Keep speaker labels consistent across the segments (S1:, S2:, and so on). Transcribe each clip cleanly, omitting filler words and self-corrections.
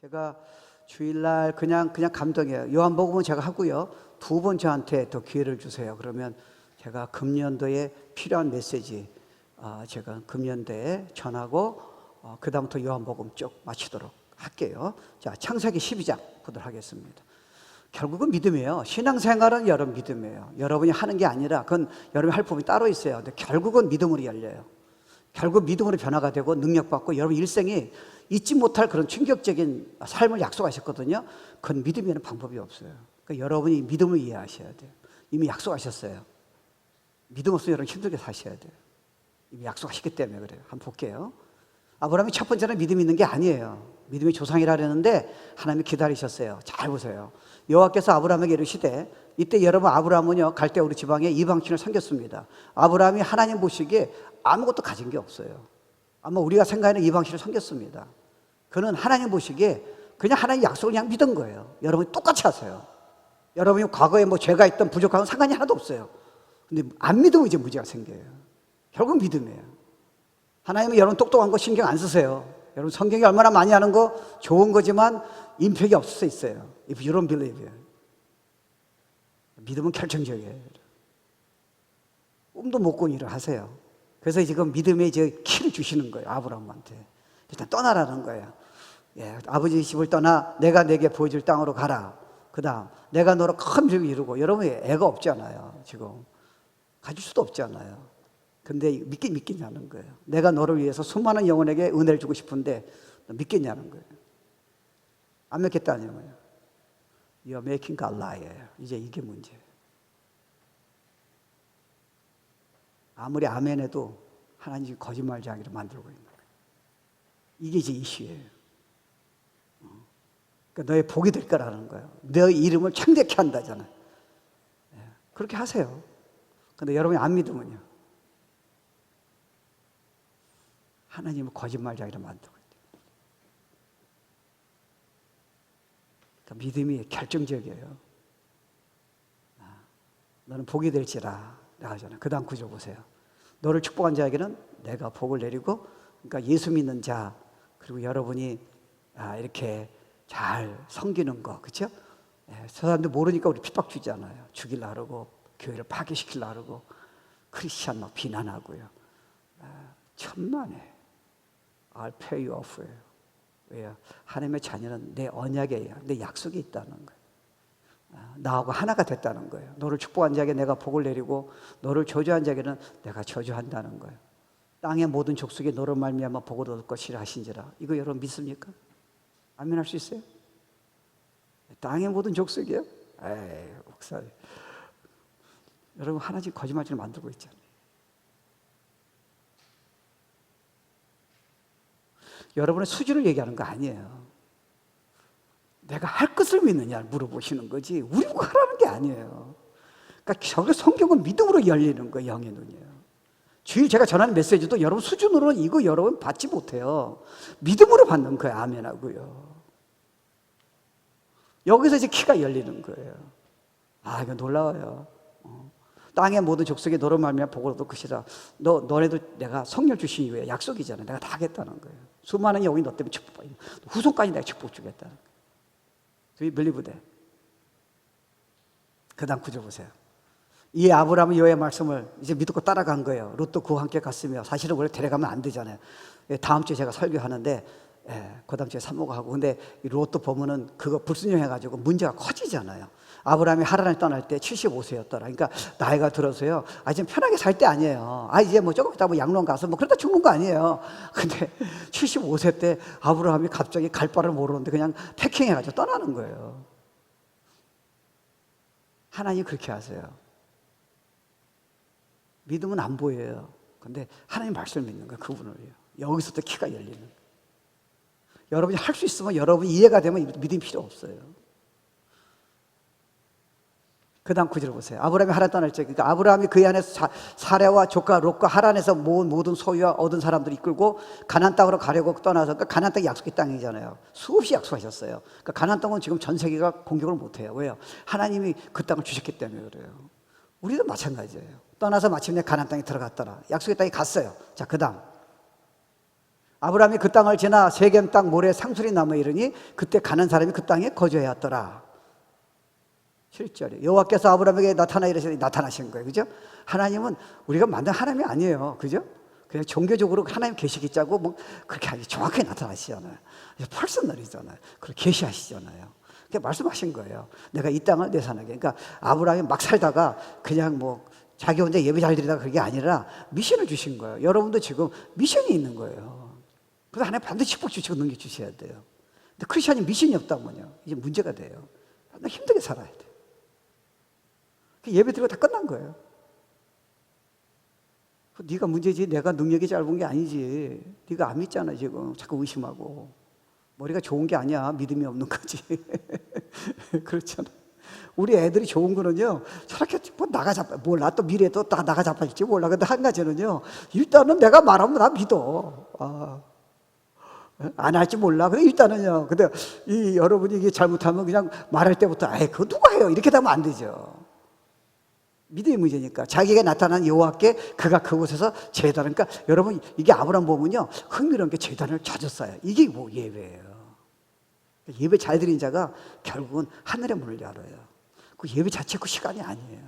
S1: 제가 주일날 그냥 감동이에요. 요한복음은 제가 하고요. 두 번 저한테 더 기회를 주세요. 그러면 제가 금년도에 필요한 메시지 제가 금년도에 전하고 그 다음부터 요한복음 쭉 마치도록 할게요. 자, 창세기 12장 보도록 하겠습니다. 결국은 믿음이에요. 신앙생활은 여러분 믿음이에요. 여러분이 하는 게 아니라 그건 여러분이 할 부분이 따로 있어요. 근데 결국은 믿음으로 열려요. 결국 믿음으로 변화가 되고 능력받고 여러분 일생이 잊지 못할 그런 충격적인 삶을 약속하셨거든요. 그건 믿음에는 방법이 없어요. 그러니까 여러분이 믿음을 이해하셔야 돼요. 이미 약속하셨어요. 믿음 없으면 여러분 힘들게 사셔야 돼요. 이미 약속하셨기 때문에 그래요. 한번 볼게요. 아브라함이 첫 번째는 믿음이 있는 게 아니에요. 믿음이 조상이라 그랬는데 하나님이 기다리셨어요. 잘 보세요. 여호와께서 아브라함에게 이르시되, 이때 여러분 아브라함은요 갈대우르 지방에 이방신을 섬겼습니다. 아브라함이 하나님 보시기에 아무것도 가진 게 없어요. 아마 우리가 생각하는 이방신을 섬겼습니다. 그는 하나님 보시기에 그냥 하나님 약속을 그냥 믿은 거예요. 여러분이 똑같이 하세요. 여러분이 과거에 뭐 죄가 있던 부족한 건 상관이 하나도 없어요. 근데 안 믿으면 이제 문제가 생겨요. 결국 믿음이에요. 하나님은 여러분 똑똑한 거 신경 안 쓰세요. 여러분 성경이 얼마나 많이 하는 거 좋은 거지만 임팩이 없을 수 있어요. If you don't believe. 믿음은 결정적이에요. 꿈도 못 꾸는 일을 하세요. 그래서 지금 믿음의 이제 키를 주시는 거예요. 아브라함한테. 일단 떠나라는 거예요. 예, 아버지 집을 떠나 내가 내게 보여줄 땅으로 가라. 그 다음 내가 너로 큰 민족을 이루고. 여러분이 애가 없잖아요. 지금 가질 수도 없잖아요. 근데 믿겠냐는 거예요. 내가 너를 위해서 수많은 영혼에게 은혜를 주고 싶은데 믿겠냐는 거예요. 안 믿겠다는 거예요. You're making God lie. 이제 이게 문제예요. 아무리 아멘해도 하나님이 거짓말쟁이로 만들고 있는 거예요. 이게 이제 이슈예요. 그러니까 너의 복이 될 거라는 거예요. 너의 이름을 창대케 한다잖아요. 그렇게 하세요. 근데 여러분이 안 믿으면요, 하나님은 거짓말쟁이로 만들고 있대요. 그러니까 믿음이 결정적이에요. 너는 복이 될지라 하잖아요. 그 다음 구절 보세요. 너를 축복한 자에게는 내가 복을 내리고, 그러니까 예수 믿는 자, 그리고 여러분이 이렇게 잘 섬기는 거, 그렇죠? 저 사람들 모르니까 우리 핍박 주잖아요. 죽이려 하고 교회를 파괴시키려 하고 크리스찬 막 비난하고요. 천만에 I'll pay you off예요. 왜요? 하나님의 자녀는 내 언약이에요. 내 약속이 있다는 거예요. 나하고 하나가 됐다는 거예요. 너를 축복한 자에게 내가 복을 내리고 너를 저주한 자에게는 내가 저주한다는 거예요. 땅의 모든 족속이 너를 말미암아 복을 얻을 것이라 하신지라. 이거 여러분 믿습니까? 아멘할 수 있어요? 땅의 모든 족속이요? 에이, 목사님. 여러분 하나씩 거짓말처럼 만들고 있잖아요. 여러분의 수준을 얘기하는 거 아니에요. 내가 할 것을 믿느냐를 물어보시는 거지 우리 보고 하라는 게 아니에요. 그러니까 저게 성경은 믿음으로 열리는 거예요. 영의 눈이에요. 주일 제가 전하는 메시지도 여러분 수준으로는 이거 여러분 받지 못해요. 믿음으로 받는 거예요. 아멘하고요. 여기서 이제 키가 열리는 거예요. 이거 놀라워요. 땅의 모든 족속이 너로 말미암아 복을 얻을 것이라. 너네도 내가 성령 주신 이후에 약속이잖아요. 내가 다 하겠다는 거예요. 수많은 영혼이 너 때문에 축복받는 거예요. 후손까지 내가 축복 주겠다는 거예요. Do you believe that? 그 다음 구절 보세요. 이 아브라함은 여호와의 말씀을 이제 믿고 따라간 거예요. 롯도 그와 함께 갔으며, 사실은 원래 데려가면 안 되잖아요. 다음 주에 제가 설교하는데 그 다음 주에 산모가 하고, 근데 롯도 보면은 그거 불순종해가지고 문제가 커지잖아요. 아브라함이 하란을 떠날 때 75세였더라. 그러니까 나이가 들어서요. 지금 편하게 살 때 아니에요. 이제 뭐 조금 있다 뭐 양론 가서 뭐 그러다 죽는 거 아니에요. 근데 75세 때 아브라함이 갑자기 갈 바를 모르는데 그냥 패킹해가지고 떠나는 거예요. 하나님 그렇게 하세요. 믿음은 안 보여요. 근데 하나님 말씀을 믿는 거예요. 그분을요. 여기서 또 키가 열리는 거예요. 여러분이 할 수 있으면, 여러분이 이해가 되면 믿음이 필요 없어요. 그 다음 구절을 보세요. 아브라함이 하란 떠날 때, 그러니까 아브라함이 그 안에서 사레와 조카 롯과 하란에서 모은 모든 소유와 얻은 사람들을 이끌고 가나안 땅으로 가려고 떠나서, 그러니까 가나안 땅이 약속의 땅이잖아요. 수없이 약속하셨어요. 그러니까 가나안 땅은 지금 전 세계가 공격을 못해요. 왜요? 하나님이 그 땅을 주셨기 때문에 그래요. 우리도 마찬가지예요. 떠나서 마침내 가나안 땅에 들어갔더라. 약속의 땅에 갔어요. 자, 그 다음 아브라함이 그 땅을 지나 세겜 땅 모래 상술이 남아 이르니 그때 가는 사람이 그 땅에 거주하였더라. 7절에 여호와께서 아브라함에게 나타나 이르시니 나타나신 거예요. 그죠? 하나님은 우리가 만든 하나님이 아니에요. 그죠? 그냥 종교적으로 하나님 계시기 짜고 뭐 그렇게 아니 정확하게 나타나시잖아요. 퍼스널이잖아요. 그렇게 계시하시잖아요. 그게 말씀하신 거예요. 내가 이 땅을 내 산하게. 그러니까 아브라함이 막 살다가 그냥 뭐 자기 혼자 예배 잘 드리다가 그게 아니라 미션을 주신 거예요. 여러분도 지금 미션이 있는 거예요. 그래서 하나님 반드시 축복 주시고 능력 주셔야 돼요. 근데 크리스천이 미션이 없다면요, 이제 문제가 돼요. 힘들게 살아야 돼요. 예배 드리고 다 끝난 거예요. 네가 문제지 내가 능력이 짧은 게 아니지. 네가 안 믿잖아 지금. 자꾸 의심하고. 머리가 좋은 게 아니야. 믿음이 없는 거지. 그렇잖아. 우리 애들이 좋은 거는요, 저렇게 뭐 나가자빠, 몰라. 또 미래도 또 나가자빠질지 몰라. 근데 한 가지는요, 일단은 내가 말하면 나 믿어. 안 할지 몰라. 근데 일단은요. 근데 여러분이 이게 잘못하면 그냥 말할 때부터, 그거 누가 해요? 이렇게 되면 안 되죠. 믿음의 문제니까. 자기가 나타난 여호와께 그가 그곳에서 제단을, 그러니까 여러분 이게 아브라함 보면요, 흥미로운 게 제단을 자주 쌓아요. 이게 뭐 예배예요. 예배 잘 드린 자가 결국은 하늘의 문을 열어요. 그 예배 자체 그 시간이 아니에요.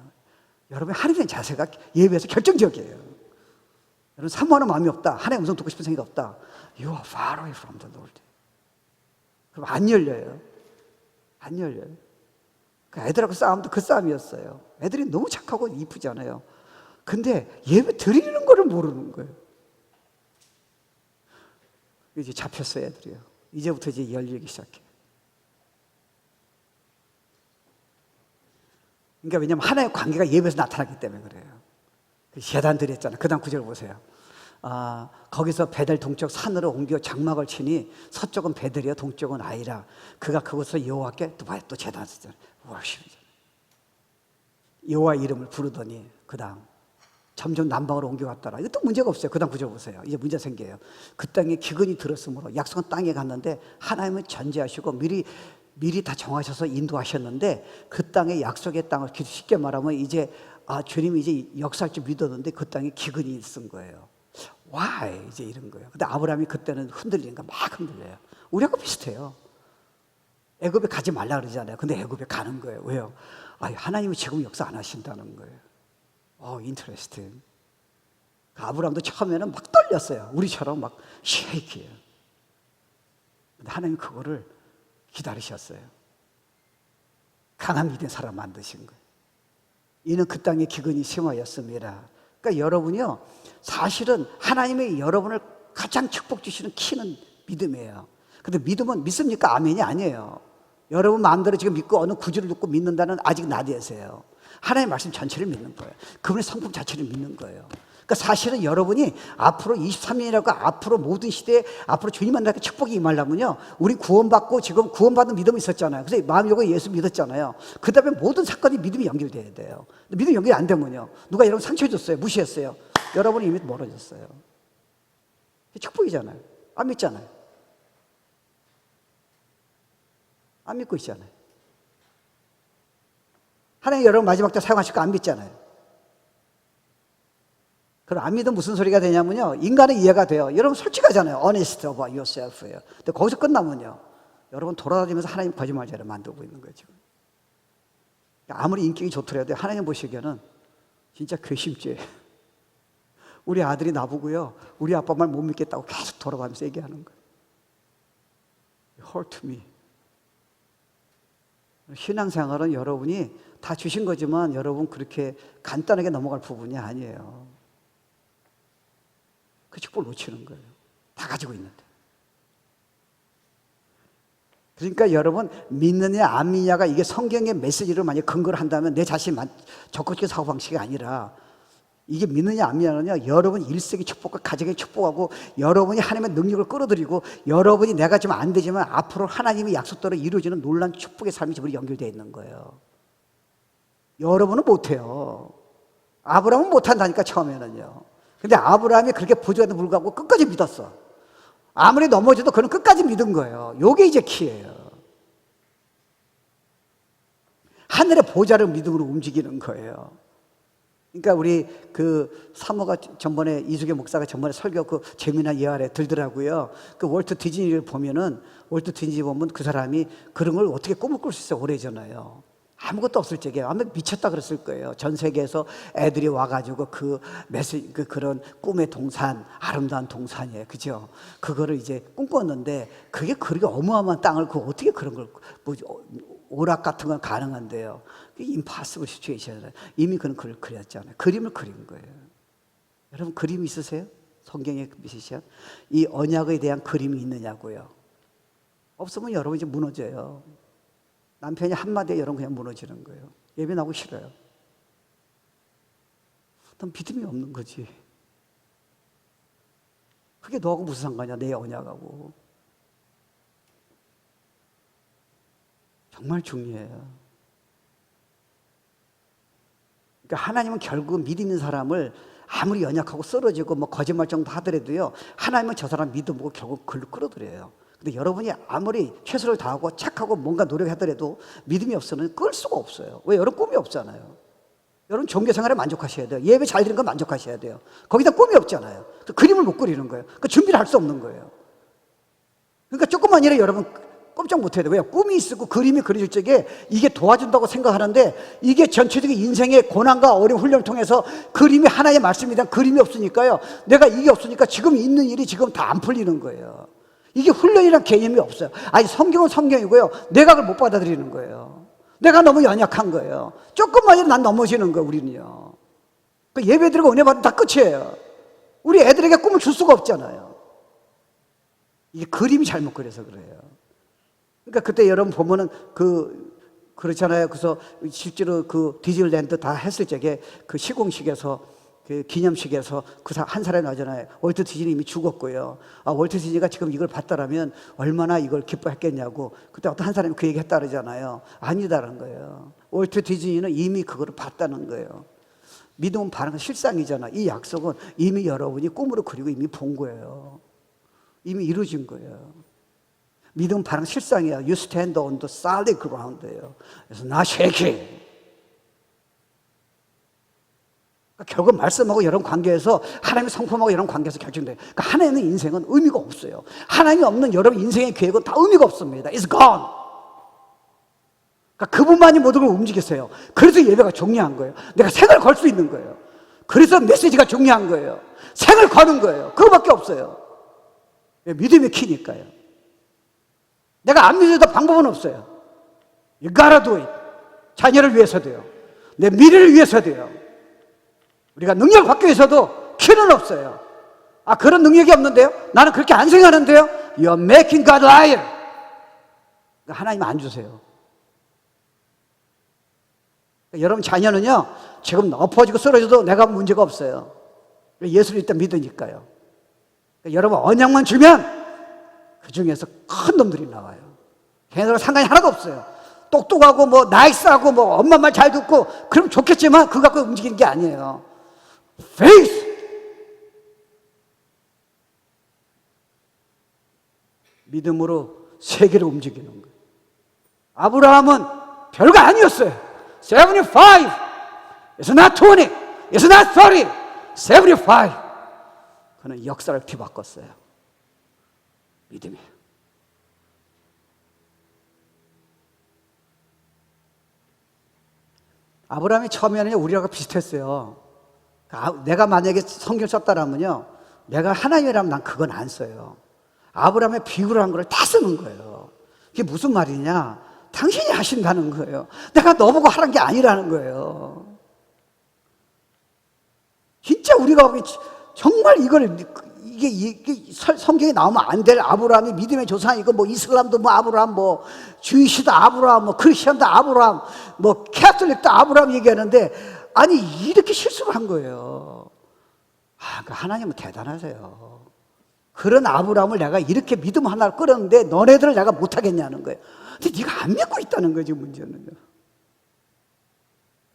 S1: 여러분의 하늘의 자세가 예배에서 결정적이에요. 여러분 사모하는 마음이 없다, 하나님의 음성 듣고 싶은 생각이 없다, You are far away from the Lord. 그럼 안 열려요. 안 열려요. 애들하고 싸움도 그 싸움이었어요. 애들이 너무 착하고 이쁘잖아요. 근데 예배 드리는 거를 모르는 거예요. 이제 잡혔어요, 애들이요. 이제부터 이제 열리기 시작해. 그러니까 왜냐면 하나의 관계가 예배에서 나타나기 때문에 그래요. 제단 드렸잖아요. 그 다음 구절 보세요. 거기서 베델 동쪽 산으로 옮겨 장막을 치니 서쪽은 베델이요 동쪽은 아이라. 그가 그곳에서 여호와께 또 제단 쓰잖아요. 월십이잖아요. 여호와 이름을 부르더니 그 다음 점점 남방으로 옮겨갔더라. 이것도 문제가 없어요. 그 다음 구절 보세요. 이제 문제 생겨요. 그 땅에 기근이 들었으므로 약속한 땅에 갔는데 하나님은 전제하시고 미리 다 정하셔서 인도하셨는데 그 땅에 약속의 땅을 쉽게 말하면 이제 주님이 이제 역사할 줄 믿었는데 그 땅에 기근이 있은 거예요. Why? 이제 이런 거예요. 근데 아브라함이 그때는 흔들리니까 막 흔들려요. 우리하고 비슷해요. 애굽에 가지 말라 그러잖아요. 근데 애굽에 가는 거예요. 왜요? 하나님이 지금 역사 안 하신다는 거예요. 인터레스팅. 아브라함도 처음에는 막 떨렸어요. 우리처럼 막 쉐이키예요. 근데 하나님이 그거를 기다리셨어요. 강한 믿음의 사람 만드신 거예요. 이는 그 땅에 기근이 심하였습니다. 그러니까 여러분이요, 사실은 하나님이 여러분을 가장 축복 주시는 키는 믿음이에요. 근데 믿음은 믿습니까? 아멘이 아니에요. 여러분 마음대로 지금 믿고 어느 구절을 듣고 믿는다는 아직 나대세요. 하나님의 말씀 전체를 믿는 거예요. 그분의 성품 자체를 믿는 거예요. 그러니까 사실은 여러분이 앞으로 23년이라고 앞으로 모든 시대에 앞으로 주님 만나게 축복이 임하려면요, 우리 구원받고 지금 구원받는 믿음이 있었잖아요. 그래서 마음 열고 예수 믿었잖아요. 그 다음에 모든 사건이 믿음이 연결돼야 돼요. 믿음이 연결이 안 되면요, 누가 여러분 상처 줬어요, 무시했어요, 여러분이 이미 멀어졌어요. 축복이잖아요. 안 믿잖아요. 안 믿고 있잖아요. 하나님 여러분 마지막 때 사용하실 거 안 믿잖아요. 그럼 안 믿으면 무슨 소리가 되냐면요, 인간의 이해가 돼요. 여러분 솔직하잖아요. Honest about yourself예요. 근데 거기서 끝나면요, 여러분 돌아다니면서 하나님 거짓말자를 만들고 있는 거예요 지금. 아무리 인격이 좋더라도 하나님 보시기에는 진짜 괘씸죄. 우리 아들이 나보고요, 우리 아빠 말 못 믿겠다고 계속 돌아가면서 얘기하는 거예요. Hurt me. 신앙생활은 여러분이 다 주신 거지만 여러분 그렇게 간단하게 넘어갈 부분이 아니에요. 그 축복을 놓치는 거예요. 다 가지고 있는데. 그러니까 여러분 믿느냐 안 믿느냐가 이게 성경의 메시지를 만약 근거를 한다면 내 자신만 적극적인 사고방식이 아니라 이게 믿느냐 안 믿느냐는요, 여러분 일생의 축복과 가정의 축복하고 여러분이 하나님의 능력을 끌어들이고 여러분이 내가 지금 안 되지만 앞으로 하나님의 약속대로 이루어지는 놀라운 축복의 삶이 지금 연결되어 있는 거예요. 여러분은 못해요. 아브라함은 못한다니까 처음에는요. 근데 아브라함이 그렇게 부족한데 불구하고 끝까지 믿었어. 아무리 넘어져도 그는 끝까지 믿은 거예요. 요게 이제 키예요. 하늘의 보좌를 믿음으로 움직이는 거예요. 그러니까 우리 그 사모가 전번에 이수계 목사가 전번에 설교 그 재미난 예화에 들더라고요. 그 월트 디즈니를 보면은 월트 디즈니 보면 그 사람이 그런 걸 어떻게 꿈을 꿀 수 있어요? 오래전에요. 아무것도 없을 적에 아마 미쳤다 그랬을 거예요. 전 세계에서 애들이 와가지고 그 메시 그런 꿈의 동산, 아름다운 동산이에요, 그죠? 그거를 이제 꿈꿨는데 그게 그렇게 어마어마한 땅을 그 어떻게 그런 걸 오락 같은 건 가능한데요. 임파서블 시츄에이션이잖아요. 이미 그런 글을 그렸잖아요. 그림을 그린 거예요. 여러분 그림 있으세요? 성경에 미시션 이 언약에 대한 그림이 있느냐고요. 없으면 여러분 이제 무너져요. 남편이 한마디에 여러분 그냥 무너지는 거예요. 예배 나오고 싫어요. 넌 믿음이 없는 거지. 그게 너하고 무슨 상관이야, 내 언약하고. 정말 중요해요. 그러니까 하나님은 결국 믿 있는 사람을 아무리 연약하고 쓰러지고 뭐 거짓말 정도 하더라도요, 하나님은 저 사람 믿어보고 결국 글로 끌어들여요. 근데 여러분이 아무리 최선을 다하고 착하고 뭔가 노력하더라도 믿음이 없으면 끌 수가 없어요. 왜? 여러분 꿈이 없잖아요. 여러분 종교 생활에 만족하셔야 돼요. 예배 잘 드리는 건 만족하셔야 돼요. 거기다 꿈이 없잖아요. 그림을 못 그리는 거예요. 그 준비를 할 수 없는 거예요. 그러니까 조금만 일에 여러분 꼼짝 못 해야 돼요. 왜? 꿈이 있고 그림이 그려질 적에 이게 도와준다고 생각하는데 이게 전체적인 인생의 고난과 어려운 훈련을 통해서 그림이 하나의 말씀에 대한 그림이 없으니까요. 내가 이게 없으니까 지금 있는 일이 지금 다 안 풀리는 거예요. 이게 훈련이란 개념이 없어요. 아니 성경은 성경이고요. 내가 그걸 못 받아들이는 거예요. 내가 너무 연약한 거예요. 조금만 해도 난 넘어지는 거예요. 우리는요. 그 예배 드리고 은혜 받으면 다 끝이에요. 우리 애들에게 꿈을 줄 수가 없잖아요. 이게 그림이 잘못 그려서 그래요. 그러니까 그때 여러분 보면은 그렇잖아요. 그래서 실제로 그 디즈니랜드 다 했을 적에 그 시공식에서 그 기념식에서 한 사람이 나오잖아요. 월트 디즈니 이미 죽었고요. 아, 월트 디즈니가 지금 이걸 봤다라면 얼마나 이걸 기뻐했겠냐고. 그때 어떤 한 사람이 그 얘기 했다 그러잖아요. 아니다라는 거예요. 월트 디즈니는 이미 그거를 봤다는 거예요. 믿음은 바라는 실상이잖아. 이 약속은 이미 여러분이 꿈으로 그리고 이미 본 거예요. 이미 이루어진 거예요. 믿음은 바라는 실상이야. You stand on the solid ground예요. 그래서 not shaking. 그러니까 결국 말씀하고 이런 관계에서 하나님의 성품하고 이런 관계에서 결정돼요. 그러니까 하나님의 인생은 의미가 없어요. 하나님이 없는 여러분 인생의 계획은 다 의미가 없습니다. It's gone. 그러니까 그분만이 모든 걸 움직이세요. 그래서 예배가 중요한 거예요. 내가 생을 걸 수 있는 거예요. 그래서 메시지가 중요한 거예요. 생을 거는 거예요. 그거밖에 없어요. 믿음의 키니까요. 내가 안 믿어도 방법은 없어요. You gotta do it. 자녀를 위해서도요. 내 미래를 위해서도요. 우리가 능력을 받기 위해서도 키는 없어요. 아, 그런 능력이 없는데요? 나는 그렇게 안 생각하는데요? You're making God liar. 그러니까 하나님 안 주세요. 그러니까 여러분 자녀는요, 지금 엎어지고 쓰러져도 내가 문제가 없어요. 예수를 일단 믿으니까요. 그러니까 여러분 언약만 주면 그 중에서 큰 놈들이 나와요. 걔네들과 상관이 하나도 없어요. 똑똑하고 뭐 나이스하고 뭐 엄마 말 잘 듣고 그럼 좋겠지만 그거 갖고 움직이는 게 아니에요. Faith. 믿음으로 세계를 움직이는 거예요. 아브라함은 별거 아니었어요. 75. It's not 20. It's not 30. 75. 그는 역사를 뒤바꿨어요. 믿음이에요. 아브라함이 처음에는 우리하고 비슷했어요. 내가 만약에 성경 썼다라면요, 내가 하나님이라면 난 그건 안 써요. 아브라함의 비유를 한 걸 다 쓰는 거예요. 그게 무슨 말이냐? 당신이 하신다는 거예요. 내가 너보고 하라는 게 아니라는 거예요. 진짜 우리가 정말 이게 성경에 나오면 안 될 아브라함이 믿음의 조상이고 뭐 이슬람도 뭐 아브라함 뭐 주이시도 아브라함 뭐 크리스천도 아브라함 뭐 캐톨릭도 아브라함 얘기하는데 아니 이렇게 실수를 한 거예요. 아, 그러니까 하나님은 대단하세요. 그런 아브라함을 내가 이렇게 믿음 하나를 끌었는데 너네들을 내가 못하겠냐는 거예요. 근데 네가 안 믿고 있다는 거지 문제는요.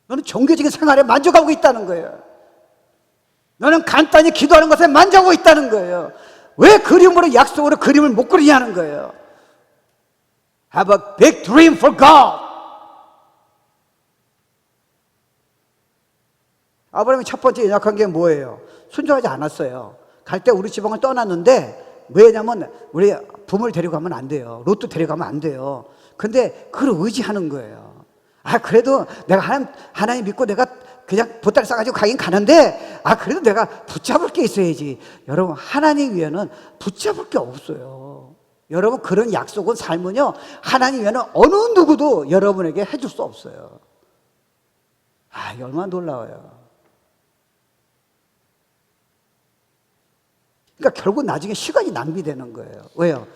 S1: 너는 종교적인 생활에 만족하고 있다는 거예요. 너는 간단히 기도하는 것에 만족하고 있다는 거예요. 왜 그림으로 약속으로 그림을 못 그리냐는 거예요. Have a big dream for God. 아브라함이 첫 번째 연약한 게 뭐예요? 순종하지 않았어요. 갈 때 우리 지방을 떠났는데, 왜냐면 우리 부모를 데려가면 안 돼요. 롯도 데려가면 안 돼요. 근데 그걸 의지하는 거예요. 그래도 내가 하나님 믿고 내가 그냥 보따리 싸가지고 가긴 가는데, 그래도 내가 붙잡을 게 있어야지. 여러분, 하나님 위에는 붙잡을 게 없어요. 여러분, 그런 약속은 삶은요, 하나님 위에는 어느 누구도 여러분에게 해줄 수 없어요. 이게 얼마나 놀라워요. 그러니까 결국 나중에 시간이 낭비되는 거예요. 왜요?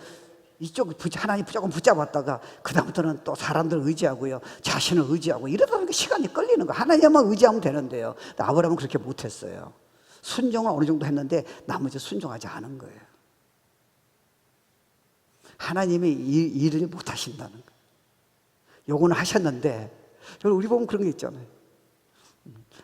S1: 이쪽 하나님 조금 붙잡았다가 그다음부터는 또 사람들 의지하고요, 자신을 의지하고 이러다 보니까 시간이 끌리는 거예요. 하나님만 의지하면 되는데요. 아브라함은 그렇게 못했어요. 순종을 어느 정도 했는데 나머지 순종하지 않은 거예요. 하나님이 일을 못 하신다는 거예요. 요거는 하셨는데, 저는 우리 보면 그런 게 있잖아요.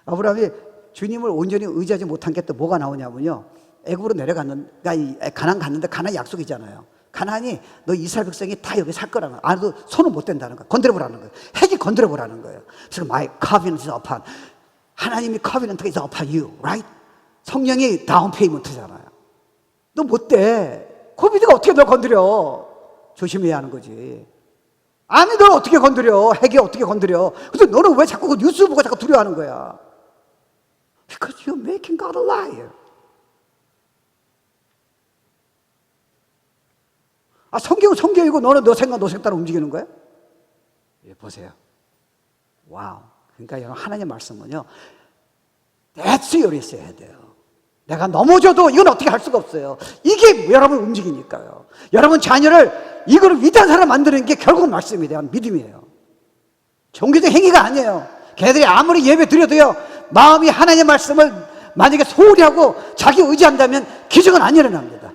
S1: 아브라함이 주님을 온전히 의지하지 못한 게 또 뭐가 나오냐면요, 애굽으로 내려갔는데, 가나안 갔는데, 가나안 약속이잖아요. 가나안이 너 이스라엘 백성이 다 여기 살 거라는 거예요. 너 손을 못 댄다는 거예요. 건드려보라는 거예요. 핵이 건드려보라는 거예요. 그래서 my covenant is upon, 하나님이 covenant is upon you, right? 성령이 다운 페이먼트잖아요. 너 못 대. 코비드가 어떻게 널 건드려? 조심해야 하는 거지. 아니, 널 어떻게 건드려? 핵이 어떻게 건드려? 근데 너는 왜 자꾸 그 뉴스 보고 자꾸 두려워하는 거야? Because you're making God a liar. 성경은 성경이고 너는 너 생각 따라 움직이는 거야? 보세요. 와우. 그러니까 여러분, 하나님의 말씀은요, that's serious 해야 돼요. 내가 넘어져도 이건 어떻게 할 수가 없어요. 이게 여러분 움직이니까요. 여러분 자녀를 이거를 위대한 사람 만드는 게 결국은 말씀에 대한 믿음이에요. 종교적 행위가 아니에요. 걔들이 아무리 예배 드려도요, 마음이 하나님의 말씀을 만약에 소홀히 하고 자기 의지한다면 기적은 안 일어납니다.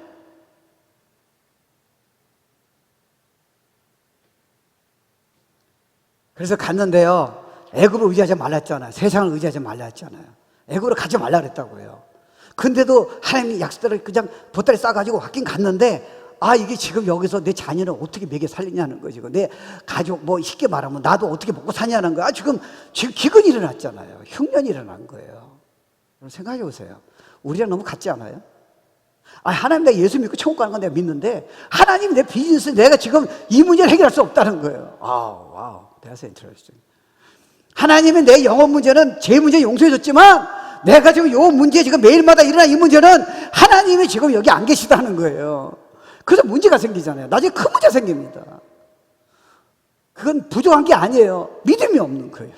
S1: 그래서 갔는데요, 애굽을 의지하지 말랐잖아요. 세상을 의지하지 말랐잖아요. 애굽으로 가지 말라 그랬다고요. 근데도 하나님이 약속대로 그냥 보따리 싸가지고 갔긴 갔는데, 이게 지금 여기서 내 자녀를 어떻게 먹여 살리냐는 거지. 내 가족, 쉽게 말하면 나도 어떻게 먹고 사냐는 거야. 지금 기근이 일어났잖아요. 흉년이 일어난 거예요. 여러분 생각해 보세요. 우리랑 너무 같지 않아요? 하나님, 내가 예수 믿고 천국 가는 건 내가 믿는데, 하나님 내 비즈니스, 내가 지금 이 문제를 해결할 수 없다는 거예요. 와우. That's interesting. 하나님은 내 영혼 문제는 제 문제 용서해줬지만, 내가 지금 이 문제, 지금 매일마다 일어나는 이 문제는 하나님이 지금 여기 안 계시다는 거예요. 그래서 문제가 생기잖아요. 나중에 큰 문제 생깁니다. 그건 부족한 게 아니에요. 믿음이 없는 거예요.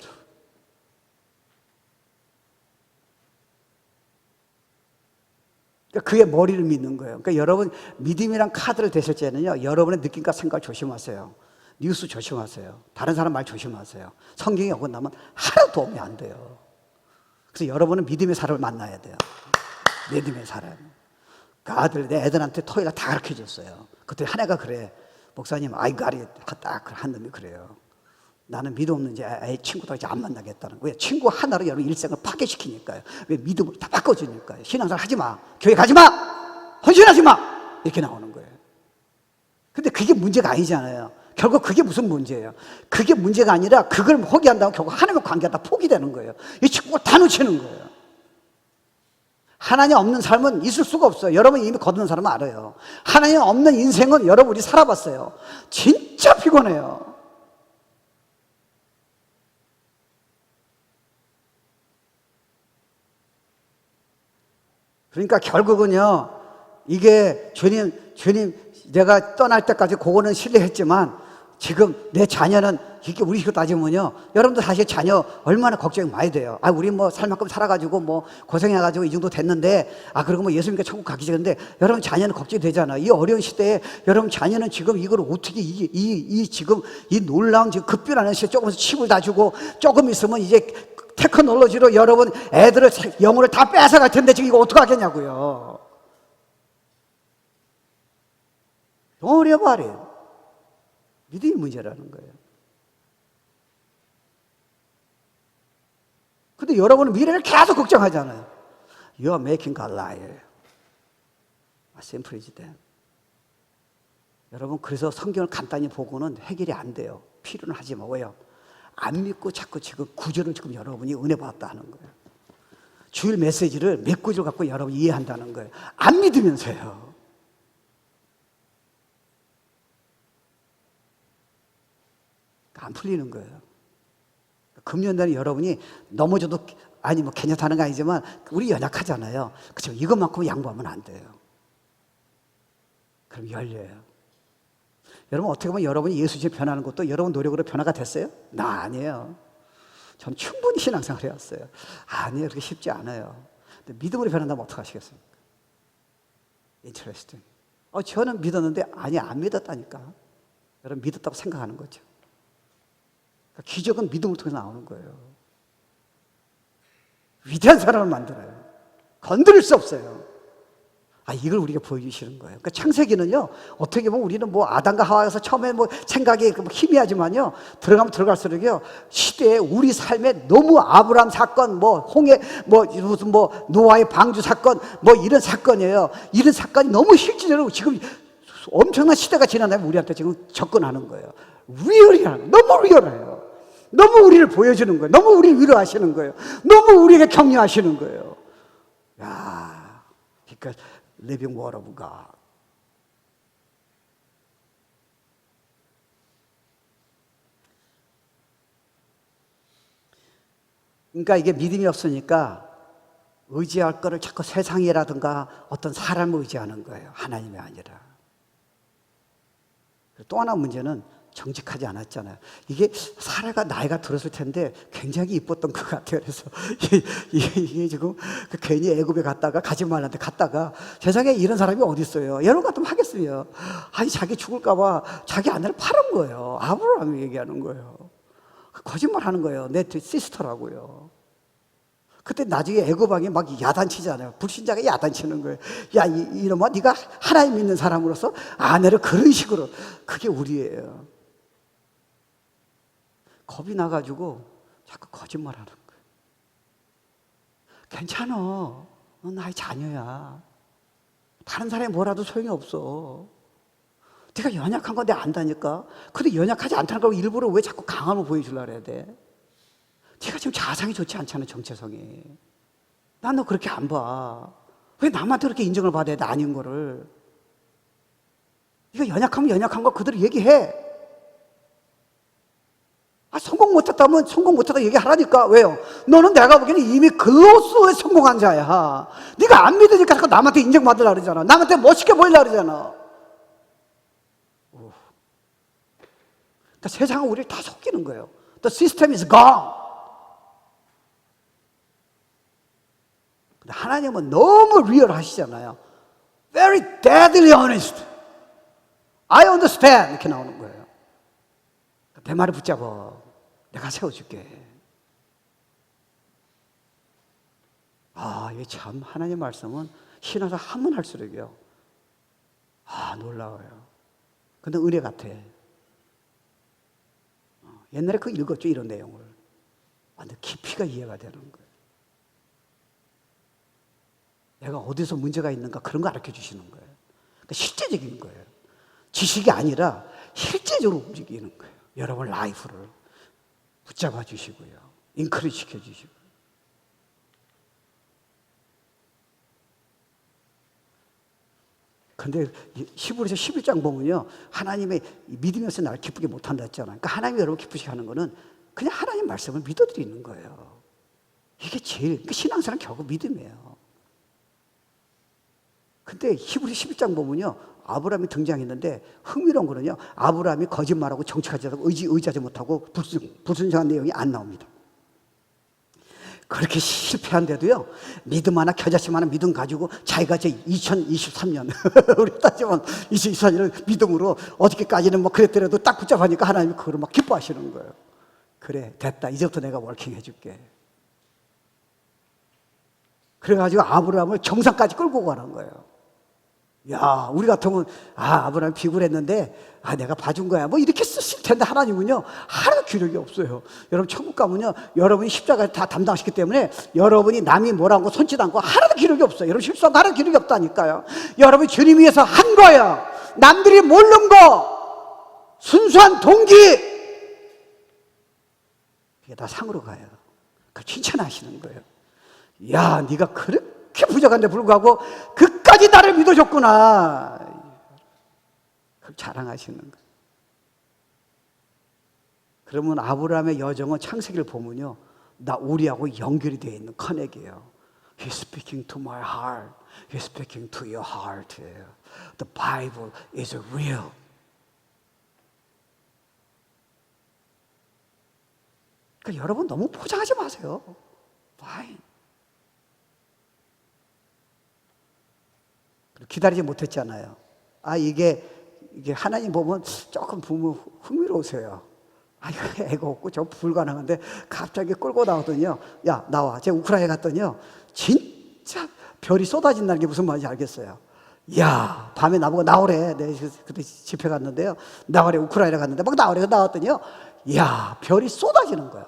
S1: 그러니까 그의 머리를 믿는 거예요. 그러니까 여러분, 믿음이란 카드를 대실 때는요, 여러분의 느낌과 생각을 조심하세요. 뉴스 조심하세요. 다른 사람 말 조심하세요. 성경이 어긋나면 하나도 도움이 안 돼요. 그래서 여러분은 믿음의 사람을 만나야 돼요. 믿음의 사람. 그 아들, 내 애들한테 토요일날 다 가르쳐 줬어요. 그때 한 애가 그래. 목사님, 아이가리 딱 한 놈이 그래요. 나는 믿음 없는 친구들 이제 안 만나겠다는 거예요. 친구 하나로 여러분 일생을 파괴시키니까요. 왜? 믿음을 다 바꿔주니까요. 신앙생활 하지 마. 교회 가지 마. 헌신하지 마. 이렇게 나오는 거예요. 근데 그게 문제가 아니잖아요. 결국 그게 무슨 문제예요? 그게 문제가 아니라 그걸 포기한다면 결국 하나님의 관계가 다 포기되는 거예요. 이 친구가 다 놓치는 거예요. 하나님 없는 삶은 있을 수가 없어요. 여러분 이미 거두는 사람은 알아요. 하나님 없는 인생은 여러분이 살아봤어요. 진짜 피곤해요. 그러니까 결국은요, 이게 주님 내가 떠날 때까지 그거는 신뢰했지만, 지금 내 자녀는, 이렇게 우리 식으로 따지면요, 여러분들 사실 자녀 얼마나 걱정이 많이 돼요. 우리 살 만큼 살아가지고 고생해가지고 이 정도 됐는데, 그리고 예수 믿고 천국 가기 전인데, 여러분 자녀는 걱정이 되잖아요. 이 어려운 시대에 여러분 자녀는 지금 이걸 어떻게 지금 이 놀라운 지금 급변하는 시대에 조금씩 칩을 다 주고, 조금 있으면 이제 테크놀로지로 여러분 애들을 영혼을 다 뺏어갈 텐데 지금 이거 어떡하겠냐고요. Don't worry about it. 믿음이 문제라는 거예요. 근데 여러분은 미래를 계속 걱정하잖아요. You are making God liar. Simple as that. 여러분, 그래서 성경을 간단히 보고는 해결이 안 돼요. 필요는 하지 마. 왜요? 안 믿고 자꾸 지금 구절을 지금 여러분이 은혜 받았다 하는 거예요. 주일 메시지를 몇 구절 갖고 여러분이 이해한다는 거예요. 안 믿으면서요. 안 풀리는 거예요. 금년도에 여러분이 넘어져도 아니 뭐 괜찮다는 거 아니지만 우리 연약하잖아요. 그렇죠? 이것만큼 양보하면 안 돼요. 그럼 열려요. 여러분 어떻게 보면 여러분이 예수님이 변하는 것도 여러분 노력으로 변화가 됐어요? 나 아니에요. 전 충분히 신앙생활 해왔어요. 아니에요. 그렇게 쉽지 않아요. 근데 믿음으로 변한다면 어떡하시겠습니까? Interesting. 저는 믿었는데 아니 안 믿었다니까. 여러분 믿었다고 생각하는 거죠. 그러니까 기적은 믿음을 통해서 나오는 거예요. 위대한 사람을 만들어요. 건드릴 수 없어요. 이걸 우리가 보여주시는 거예요. 그러니까 창세기는요, 어떻게 보면 우리는 뭐 아담과 하와에서 처음에 뭐 생각이 희미하지만요, 들어가면 들어갈수록요, 시대에 우리 삶에 너무 아브라함 사건, 뭐 홍해, 무슨 노아의 방주 사건, 이런 사건이에요. 이런 사건이 너무 실질적으로 지금 엄청난 시대가 지나면 우리한테 지금 접근하는 거예요. 리얼이야. 너무 리얼해요. 너무 우리를 보여주는 거예요. 너무 우리를 위로하시는 거예요. 너무 우리에게 격려하시는 거예요. 야, 그러니까 living word of God. 그러니까 이게 믿음이 없으니까 의지할 거를 자꾸 세상이라든가 어떤 사람을 의지하는 거예요. 하나님이 아니라. 또 하나 문제는 정직하지 않았잖아요. 이게 사례가 나이가 들었을 텐데 굉장히 이뻤던 것 같아요. 그래서 이게 지금 괜히 애굽에 갔다가 가지 말라는데 갔다가 세상에 이런 사람이 어디 있어요? 여러분 같으면 하겠어요. 자기 죽을까 봐 자기 아내를 팔은 거예요. 아브라함이 얘기하는 거예요. 거짓말 하는 거예요. 내 시스터라고요. 그때 나중에 애굽 왕이 막 야단치잖아요. 불신자가 야단치는 거예요. 야, 이놈아, 네가 하나님 믿는 사람으로서 아내를 그런 식으로. 그게 우리예요. 겁이 나가지고 자꾸 거짓말하는 거예요. 괜찮아. 넌 나의 자녀야. 다른 사람이 뭐라도 소용이 없어. 네가 연약한 거 내가 안다니까. 근데 연약하지 않다는 걸 일부러 왜 자꾸 강함을 보여주려고 해야 돼? 네가 지금 자상이 좋지 않잖아, 정체성이. 난 너 그렇게 안 봐. 왜 남한테 그렇게 인정을 받아야 돼, 아닌 거를. 네가 연약하면 연약한 거 그대로 얘기해. 성공 못했다면 성공 못했다 얘기하라니까. 왜요? 너는 내가 보기에는 이미 그로서의 성공한 자야. 네가 안 믿으니까 자꾸 남한테 인정받으려고 그러잖아. 남한테 멋있게 보이려고 그러잖아. 그러니까 세상은 우리를 다 속이는 거예요. The system is gone. 근데 하나님은 너무 리얼하시잖아요. Very deadly honest. I understand. 이렇게 나오는 거예요. 내 말을 붙잡아. 내가 세워줄게. 이게 참 하나님 말씀은 신앙사 한번 할수록요. 놀라워요. 근데 은혜 같아. 옛날에 그거 읽었죠, 이런 내용을. 근데 깊이가 이해가 되는 거예요. 내가 어디서 문제가 있는가 그런 거 가르쳐 주시는 거예요. 그러니까 실제적인 거예요. 지식이 아니라 실제적으로 움직이는 거예요. 여러분 라이프를 붙잡아 주시고요. 인크리지 시켜주시고. 근데 히브리서 11장 보면요, 하나님의 믿음이 없으면 나를 기쁘게 못한다 했잖아요. 그러니까 하나님이 여러분 기쁘시게 하는 거는 그냥 하나님 말씀을 믿어드리는 거예요. 이게 제일, 그러니까 신앙생활은 결국 믿음이에요. 근데 히브리 11장 보면요, 아브라함이 등장했는데 흥미로운 거는요, 아브라함이 거짓말하고 정직하지 않고 의지하지 못하고 불순종한 내용이 안 나옵니다. 그렇게 실패한데도요, 믿음 하나, 겨자씨 하나 믿음 가지고 자기가 제 2023년 우리 따지면 2024년을 믿음으로 어저께까지는 그랬더라도 딱 붙잡으니까 하나님이 그걸 막 기뻐하시는 거예요. 그래, 됐다. 이제부터 내가 워킹 해줄게. 그래가지고 아브라함을 정상까지 끌고 가는 거예요. 야, 우리 같으면 아브라함 비굴했는데 내가 봐준 거야 이렇게 쓰실 텐데, 하나님은요 하나도 기력이 없어요. 여러분 천국 가면요, 여러분이 십자가를 다 담당하시기 때문에 여러분이 남이 뭐라고 손짓 않고 하나도 기력이 없어요. 여러분 실수한 거 하나도 기력이 없다니까요. 여러분이 주님 위해서 한 거예요. 남들이 모르는 거, 순수한 동기, 이게 다 상으로 가요. 그걸 칭찬하시는 거예요. 야, 네가 그렇게 부족한데 불구하고 그까지 나를 믿어줬구나. 그걸 자랑하시는 거예요. 그러면 아브라함의 여정은 창세기를 보면요, 나 우리하고 연결이 되어 있는 커넥이에요. He's speaking to my heart. He's speaking to your heart. The Bible is real. 그러니까 여러분 너무 포장하지 마세요. Fine. 기다리지 못했잖아요. 아, 이게 하나님 보면 조금 보면 흥미로우세요. 아, 이거 애가 없고 저 불가능한데 갑자기 끌고 나오더니요. 야, 나와. 제가 우크라이나 갔더니요. 진짜 별이 쏟아진다는 게 무슨 말인지 알겠어요. 야, 밤에 나보고 나오래. 내가 그때 집회 갔는데요. 나오래. 우크라이나 갔는데 막 나오래. 나왔더니요. 야, 별이 쏟아지는 거야.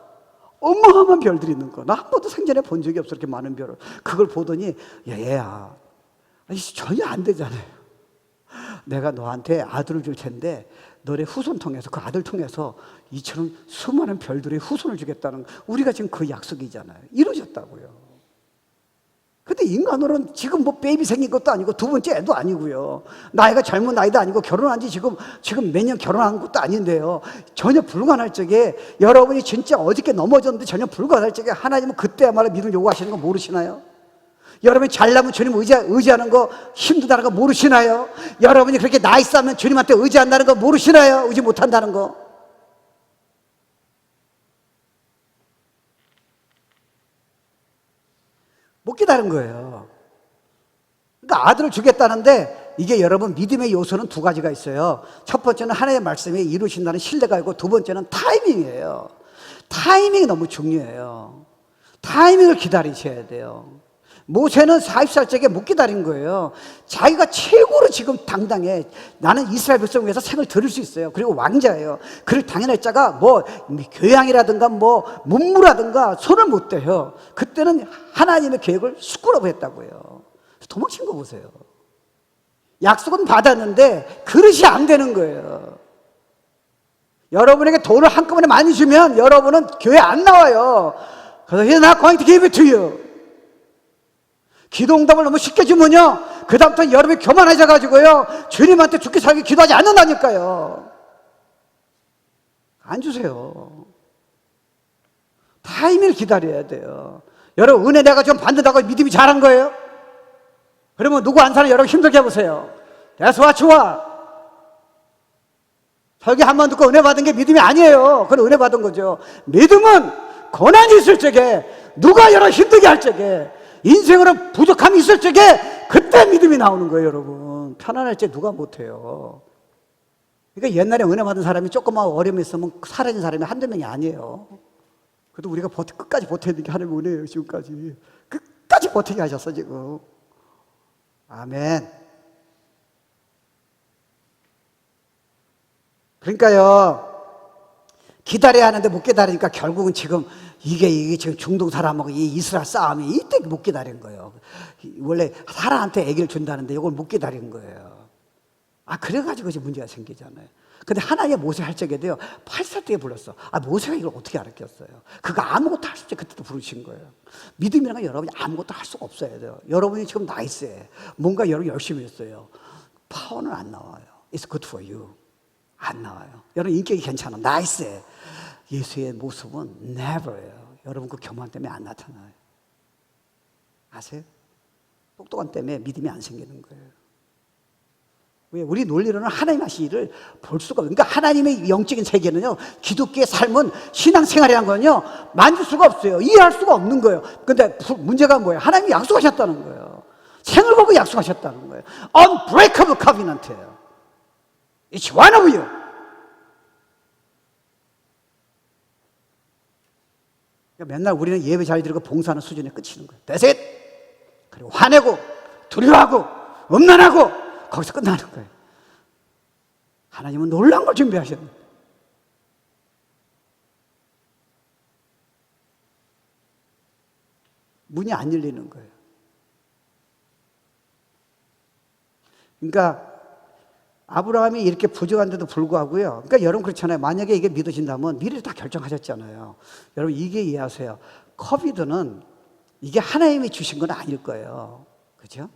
S1: 어마어마한 별들이 있는 거야. 나 한 번도 생전에 본 적이 없어. 이렇게 많은 별을. 그걸 보더니, 야, 얘야. 아니, 전혀 안 되잖아요. 내가 너한테 아들을 줄 텐데 너네 후손 통해서, 그 아들 통해서 이처럼 수많은 별들의 후손을 주겠다는, 우리가 지금 그 약속이잖아요. 이루어졌다고요. 근데 인간으로는 지금 뭐 베이비 생긴 것도 아니고 두 번째 애도 아니고요. 나이가 젊은 나이도 아니고 결혼한 지 지금 몇 년 결혼한 것도 아닌데요. 전혀 불가능할 적에, 여러분이 진짜 어저께 넘어졌는데 전혀 불가능할 적에 하나님은 그때야말로 믿음을 요구하시는 거 모르시나요? 여러분이 잘나면 주님 의지하는 거 힘들다는 거 모르시나요? 여러분이 그렇게 나이스하면 주님한테 의지한다는 거 모르시나요? 의지 못한다는 거. 못 기다린 거예요. 그러니까 아들을 주겠다는데, 이게 여러분 믿음의 요소는 두 가지가 있어요. 첫 번째는 하나님의 말씀이 이루신다는 신뢰가 있고, 두 번째는 타이밍이에요. 타이밍이 너무 중요해요. 타이밍을 기다리셔야 돼요. 모세는 40살째에 못 기다린 거예요. 자기가 최고로 지금 당당해. 나는 이스라엘 백성을 위해서 생을 들을 수 있어요. 그리고 왕자예요. 그를 당연할 자가 뭐 교양이라든가 뭐 문무라든가 손을 못 대요. 그때는 하나님의 계획을 스크럽 했다고요. 도망친 거 보세요. 약속은 받았는데 그릇이 안 되는 거예요. 여러분에게 돈을 한꺼번에 많이 주면 여러분은 교회 안 나와요. 그래서 He's not going to give it to you. 기도응답을 너무 쉽게 주면요, 그 다음부터 여러분이 교만해져가지고요, 주님한테 죽게 살게 기도하지 않는다니까요. 안 주세요. 타이밍을 기다려야 돼요. 여러분, 은혜 내가 좀 받는다고 믿음이 잘한 거예요? 그러면 누구 안 사는 여러분 힘들게 해보세요. That's what you are. 설교 한 번 듣고 은혜 받은 게 믿음이 아니에요. 그건 은혜 받은 거죠. 믿음은 고난이 있을 적에, 누가 여러분 힘들게 할 적에, 인생으로 부족함이 있을 적에, 그때 믿음이 나오는 거예요. 여러분, 편안할 때 누가 못해요. 그러니까 옛날에 은혜 받은 사람이 조금만 어려움이 있으면 사라진 사람이 한두 명이 아니에요. 그래도 우리가 끝까지 버텨야 게 하나님의 은혜예요. 지금까지 끝까지 버티게 하셨어 지금. 아멘. 그러니까요, 기다려야 하는데 못 기다리니까 결국은 지금 이게 지금 중동 사람하고 이 이스라엘 싸움이 이때 못 기다린 거예요. 원래 사라한테 아기를 준다는데 이걸 못 기다린 거예요. 아, 그래가지고 지금 문제가 생기잖아요. 근데 하나님이 모세 할 적에도요, 8살 때 불렀어. 아, 모세가 이걸 어떻게 알았겠어요? 그거 아무것도 할 수 없이 그때도 부르신 거예요. 믿음이라는 건 여러분이 아무것도 할 수가 없어야 돼요. 여러분이 지금 나이스해. 뭔가 여러분 열심히 했어요. 파워는 안 나와요. It's good for you. 안 나와요. 여러분 인격이 괜찮아. 나이스해. 예수의 모습은 never예요. 여러분 그 교만 때문에 안 나타나요. 아세요? 똑똑한 때문에 믿음이 안 생기는 거예요. 왜? 우리 논리로는 하나님 하신 일을 볼 수가 없어요. 그러니까 하나님의 영적인 세계는요, 기독교의 삶은, 신앙생활이라는 건요, 만질 수가 없어요. 이해할 수가 없는 거예요. 근데 문제가 뭐예요? 하나님이 약속하셨다는 거예요. 생을 보고 약속하셨다는 거예요. Unbreakable covenant예요. It's one of you. 맨날 우리는 예배 잘 드리고 봉사하는 수준에 끝이는 거예요. That's it. 그리고 화내고 두려워하고 음란하고 거기서 끝나는 거예요. 하나님은 놀라운 걸 준비하셨는데, 문이 안 열리는 거예요. 그러니까 아브라함이 이렇게 부족한데도 불구하고요. 그러니까 여러분 그렇잖아요. 만약에 이게 믿어진다면 미래를 다 결정하셨잖아요. 여러분 이게 이해하세요. 코비드는 이게 하나님이 주신 건 아닐 거예요. 그죠?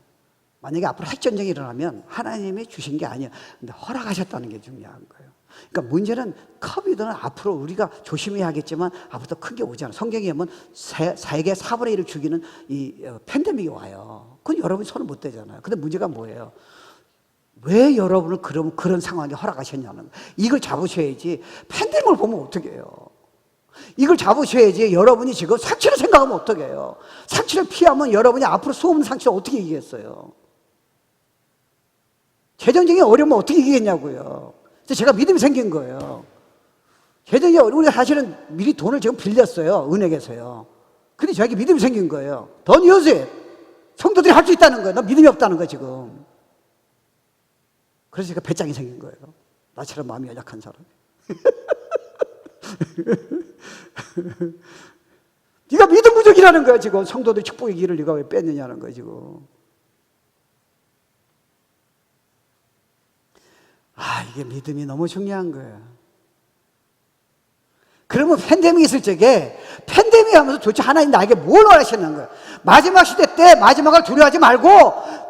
S1: 만약에 앞으로 핵전쟁이 일어나면 하나님이 주신 게 아니에요. 근데 허락하셨다는 게 중요한 거예요. 그러니까 문제는 커비드는 앞으로 우리가 조심해야 하겠지만 앞으로 더 큰 게 오잖아요. 성경에 보면 세계 4분의 1을 죽이는 이 팬데믹이 와요. 그건 여러분이 손을 못 대잖아요. 근데 문제가 뭐예요? 왜 여러분을 그런 상황에 허락하셨냐는 거예요. 이걸 잡으셔야지. 팬데믹을 보면 어떻게 해요? 이걸 잡으셔야지. 여러분이 지금 상처를 생각하면 어떻게 해요? 상처를 피하면 여러분이 앞으로 수없는 상처를 어떻게 이기겠어요? 재정적인 어려움을 어떻게 이기겠냐고요. 그래서 제가 믿음이 생긴 거예요. 재정이 우리가 사실은 미리 돈을 지금 빌렸어요. 은행에서요. 근데 저에게 믿음이 생긴 거예요. Don't use it. 성도들이 할 수 있다는 거예요. 나 믿음이 없다는 거예요, 지금. 그래서 제가 배짱이 생긴 거예요. 나처럼 마음이 연약한 사람. 네가 믿음 부족이라는 거야, 지금. 성도들 축복의 길을 네가 왜 뺐느냐는 거야, 지금. 이게 믿음이 너무 중요한 거예요. 그러면 팬데믹이 있을 적에 팬데믹 하면서 도대체 하나님 나에게 뭘 원하시는 거예요? 마지막 시대 때 마지막을 두려워하지 말고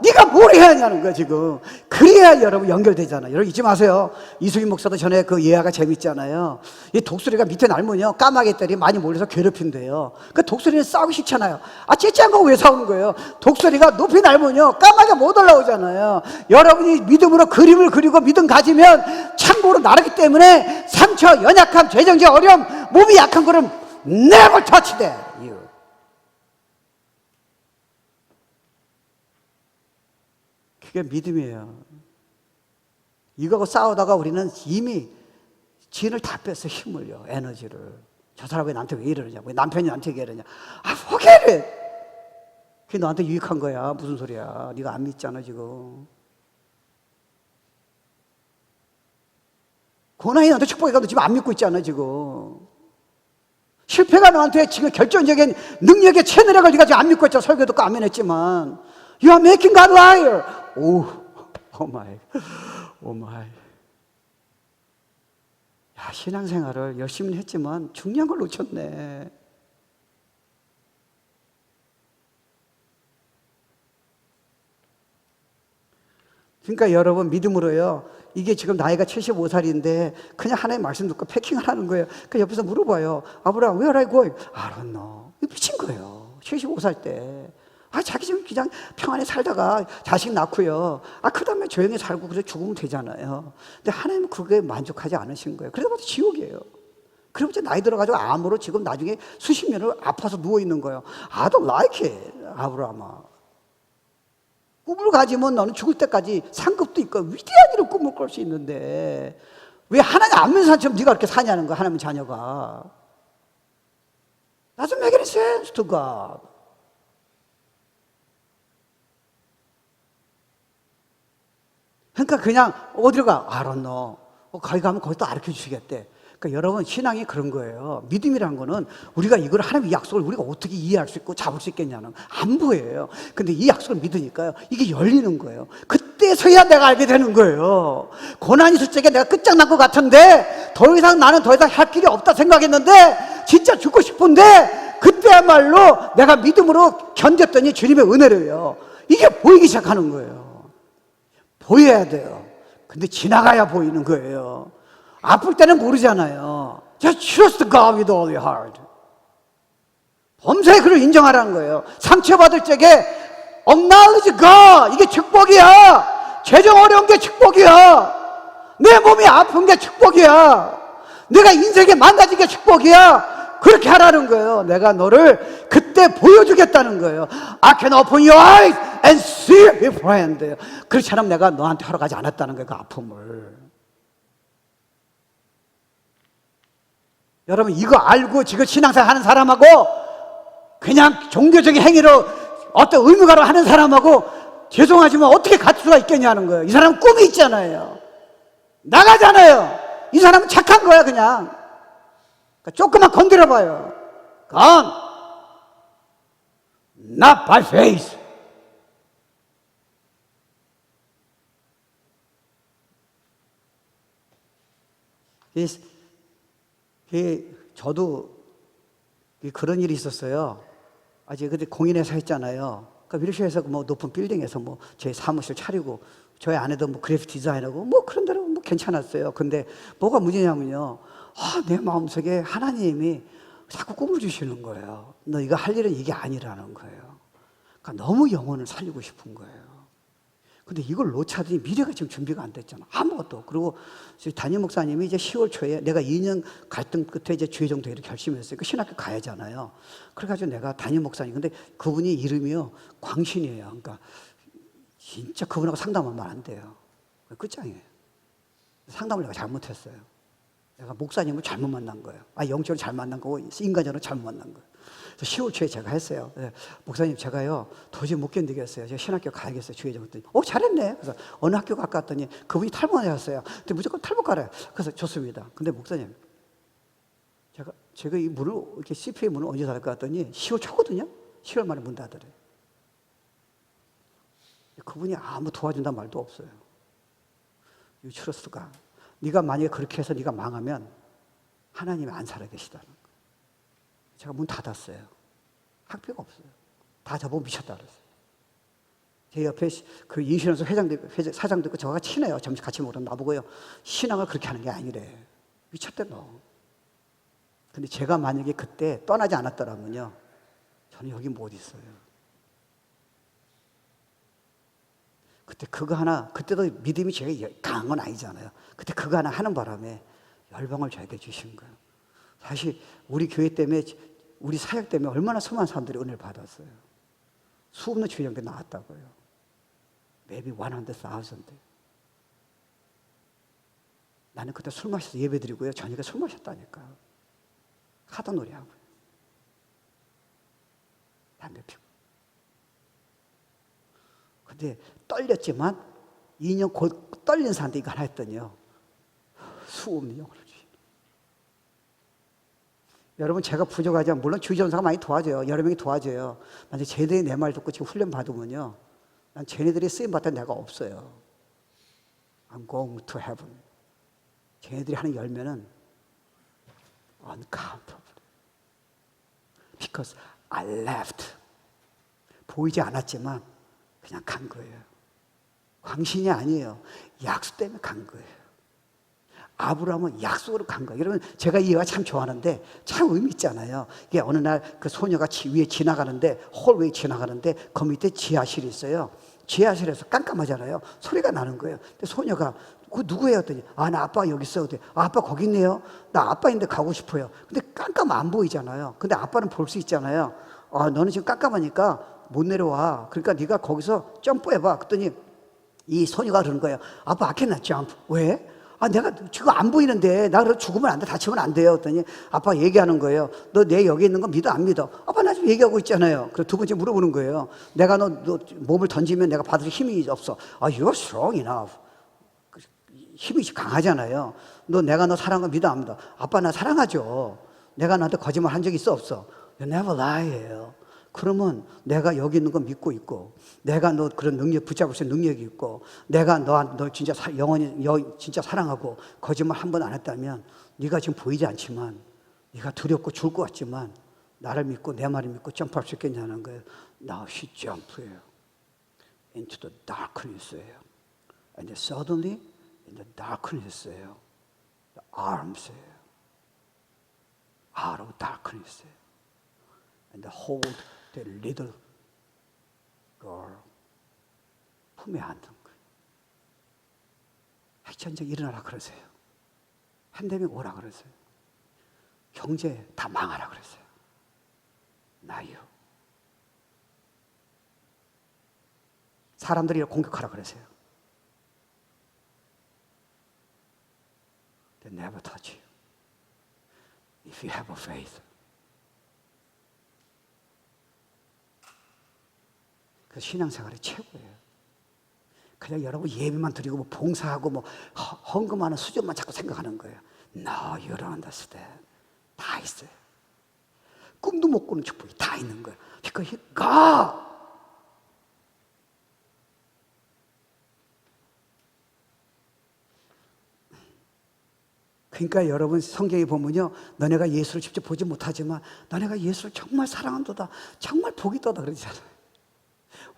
S1: 네가 뭘 해야 하냐는 거예요, 지금. 그래야 여러분 연결되잖아요. 여러분 잊지 마세요. 이수긴 목사도 전에 그 예화가 재밌잖아요. 이 독수리가 밑에 날면요 까마귀들이 많이 몰려서 괴롭힌대요. 그 독수리는 싸우기 싫잖아요. 째째한 거 왜 싸우는 거예요? 독수리가 높이 날면요 까마귀가 못 올라오잖아요. 여러분이 믿음으로 그림을 그리고 믿음 가지면 참고로 나르기 때문에 상처, 연약함, 재정적 어려움, 몸이 약한 거는 never touch that. 그게 믿음이에요. 이거하고 싸우다가 우리는 이미 진을 다 뺐어. 힘을요, 에너지를. 저 사람이 나한테 왜 이러느냐고, 남편이 나한테 왜 이러냐. forget it. 그게 너한테 유익한 거야. 무슨 소리야. 네가 안 믿잖아 지금. 고난이 너한테 축복이 가도 지금 안 믿고 있잖아 지금. 실패가 너한테 지금 결정적인 능력의 채널을 네가 지금 안 믿고 있잖아. 설교 듣고 아멘 했지만 You are making God liar. 오 마이. 야, 신앙생활을 열심히 했지만 중요한 걸 놓쳤네. 그러니까 여러분 믿음으로요. 이게 지금 나이가 75살인데 그냥 하나님 말씀 듣고 패킹을 하는 거예요. 그 옆에서 물어봐요. 아브라함, where are you going? I don't know. 미친 거예요. 75살 때. 자기 지금 그냥 평안히 살다가 자식 낳고요. 그 다음에 조용히 살고 그래 죽으면 되잖아요. 근데 하나님은 그게 만족하지 않으신 거예요. 그래서 지옥이에요. 그리고 이제 나이 들어가지고 암으로 지금 나중에 수십 년을 아파서 누워있는 거예요. I don't like it, 아브라함아. 꿈을 가지면 너는 죽을 때까지 상급도 있고 위대한 일을 꿈을 꿀 수 있는데 왜 하나님 안 믿는 사람처럼 네가 그렇게 사냐는 거야, 하나님 자녀가. Doesn't make any sense to God. 그러니까 그냥 어디로 가? I don't know. 거기 가면 거기서 가르쳐 주시겠대. 그러니까 여러분 신앙이 그런 거예요. 믿음이란 거는 우리가 이걸 하나님의 약속을 우리가 어떻게 이해할 수 있고 잡을 수 있겠냐는 안 보여요. 근데 이 약속을 믿으니까요 이게 열리는 거예요. 그때서야 내가 알게 되는 거예요. 고난이 있을 적에 내가 끝장난 것 같은데 더 이상 나는 더 이상 할 길이 없다 생각했는데 진짜 죽고 싶은데 그때야말로 내가 믿음으로 견뎠더니 주님의 은혜로요. 이게 보이기 시작하는 거예요. 보여야 돼요. 근데 지나가야 보이는 거예요. 아플 때는 모르잖아요. Just trust God with all your heart. 범사에 그를 인정하라는 거예요. 상처받을 적에 acknowledge God. 이게 축복이야. 재정 어려운 게 축복이야. 내 몸이 아픈 게 축복이야. 내가 인생에 망가진 게 축복이야. 그렇게 하라는 거예요. 내가 너를 그때 보여주겠다는 거예요. I can open your eyes and see your friend. 그렇지 않으면 내가 너한테 허락하지 않았다는 거예요. 그 아픔을. 여러분 이거 알고 지금 신앙생활 하는 사람하고 그냥 종교적인 행위로 어떤 의무가로 하는 사람하고 죄송하지만 어떻게 같을 수가 있겠냐는 거예요. 이 사람은 꿈이 있잖아요. 나가잖아요. 이 사람은 착한 거야 그냥. 그러니까 조금만 건드려봐요. Gone. Not by faith. 저도 그런 일이 있었어요. 아직 그때 공인회사 했잖아요. 그러니까 위르시아에서 뭐 높은 빌딩에서 뭐 제 사무실 차리고 저희 아내도 뭐 그래픽 디자인하고 뭐 그런 대로 뭐 괜찮았어요. 근데 뭐가 문제냐면요. 내 마음속에 하나님이 자꾸 꿈을 주시는 거예요. 너 이거 할 일은 이게 아니라는 거예요. 그러니까 너무 영혼을 살리고 싶은 거예요. 근데 이걸 놓자더니 미래가 지금 준비가 안 됐잖아. 아무것도. 그리고 담임 목사님이 이제 10월 초에 내가 2년 갈등 끝에 이제 주의정도회를 결심했어요. 그 신학교 가야잖아요. 그래가지고 내가 담임 목사님. 근데 그분이 이름이요. 광신이에요. 그러니까 진짜 그분하고 상담하면 안 돼요. 끝장이에요. 상담을 내가 잘못했어요. 내가 목사님을 잘못 만난 거예요. 영적으로 잘 만난 거고 인간적으로 잘못 만난 거예요. 그래서 10월 초에 제가 했어요. 목사님 제가요 도저히 못 견디겠어요. 제가 신학교 가야겠어요. 주의정 했더니 잘했네. 그래서 어느 학교 갈까 했더니 그분이 탈북하셨어요. 근데 무조건 탈북 가래요. 그래서 좋습니다. 근데 목사님 제가 이 문을 이렇게 CPA 문을 언제 닫을까 했더니 10월 초거든요. 10월 말에 문 닫으래. 그분이 아무 도와준다는 말도 없어요. 유추러스가 네가 만약에 그렇게 해서 네가 망하면 하나님이 안 살아계시다는 거예요. 제가 문 닫았어요. 학비가 없어요. 다 저보고 미쳤다 그랬어요. 제 옆에 그 인슈런스 사장도 있고 저가 친해요. 점심 같이 먹으러 나보고요. 신앙을 그렇게 하는 게 아니래. 미쳤대 너. 근데 제가 만약에 그때 떠나지 않았더라면요. 저는 여기 못 있어요. 그때 그거 하나, 그때도 믿음이 제가 강한 건 아니잖아요. 그때 그거 하나 하는 바람에 열방을 저에게 주신 거예요. 사실 우리 교회 때문에, 우리 사역 때문에 얼마나 수많은 사람들이 은혜를 받았어요. 수없는 주일장들 나왔다고요. Maybe 100,000. 나는 그때 술 마셔서 예배 드리고요. 저녁에 술 마셨다니까. 카드놀이 하고요. 담배 피고. 근데 떨렸지만 2년 곧 떨린 사람들이 이거 하나 했더니요. 수없는 영혼을 주시는. 여러분 제가 부족하지만 물론 주의전사가 많이 도와줘요. 여러 명이 도와줘요. 만약에 쟤네들이 내 말 듣고 지금 훈련 받으면요. 난 쟤네들이 쓰임받을 내가 없어요. I'm going to heaven. 쟤네들이 하는 열매는 uncountable. Because I left. 보이지 않았지만 그냥 간 거예요. 광신이 아니에요. 약속 때문에 간 거예요. 아브라함은 약속으로 간 거예요. 여러분 제가 이 예화 참 좋아하는데 참 의미 있잖아요. 이게 어느 날 그 소녀가 위에 지나가는데 홀웨이 지나가는데 그 밑에 지하실이 있어요. 지하실에서 깜깜하잖아요. 소리가 나는 거예요. 근데 소녀가 그 누구예요? 했더니 나 아빠 여기 있어요. 아빠 거기 있네요. 나 아빠인데 가고 싶어요. 근데 깜깜 안 보이잖아요. 근데 아빠는 볼 수 있잖아요. 너는 지금 깜깜하니까 못 내려와. 그러니까 네가 거기서 점프해봐. 그랬더니 이 소녀가 그러는 거예요. 아빠 I cannot jump. 왜? 내가 지금 안 보이는데 나 그래서 죽으면 안 돼. 다치면 안 돼요. 그랬더니 아빠 얘기하는 거예요. 너 내 여기 있는 거 믿어 안 믿어? 아빠 나 지금 얘기하고 있잖아요. 그래서 두 번째 물어보는 거예요. 내가 너 몸을 던지면 내가 받을 힘이 없어. You're strong enough. 힘이 강하잖아요. 내가 너 사랑한 거 믿어 안 믿어? 아빠 나 사랑하죠. 내가 너한테 거짓말 한 적 있어 없어? You never lie예요. 그러면 내가 여기 있는 거 믿고 있고, 내가 너 그런 능력 붙잡을 수 있는 능력이 있고, 내가 너 진짜 영원히 진짜 사랑하고 거짓말 한 번 안 했다면, 네가 지금 보이지 않지만, 네가 두렵고 죽을 것 같지만 나를 믿고 내 말을 믿고 점프할 수 있겠냐는 거예요. Now she jumped예요. Into the darkness예요. And suddenly in the darkness예요. The arms예요. Out of darkness예요. And hold the little girl. 품에 안는 거예요. 핵전쟁 일어나라 그러세요. 팬데믹 오라 그러세요. 경제 다 망하라 그러세요. 나요. 사람들이 공격하라 그러세요. They never touch you. If you have a faith. 그 신앙생활이 최고예요. 그냥 여러분 예배만 드리고 뭐 봉사하고 뭐 헌금하는 수준만 자꾸 생각하는 거예요. No, you don't understand. 다 있어요. 꿈도 못 꾸는 축복이 다 있는 거예요. Because God. 그러니까 여러분 성경에 보면요, 너네가 예수를 직접 보지 못하지만 너네가 예수를 정말 사랑한도다, 정말 복이 떠다 그러잖아요.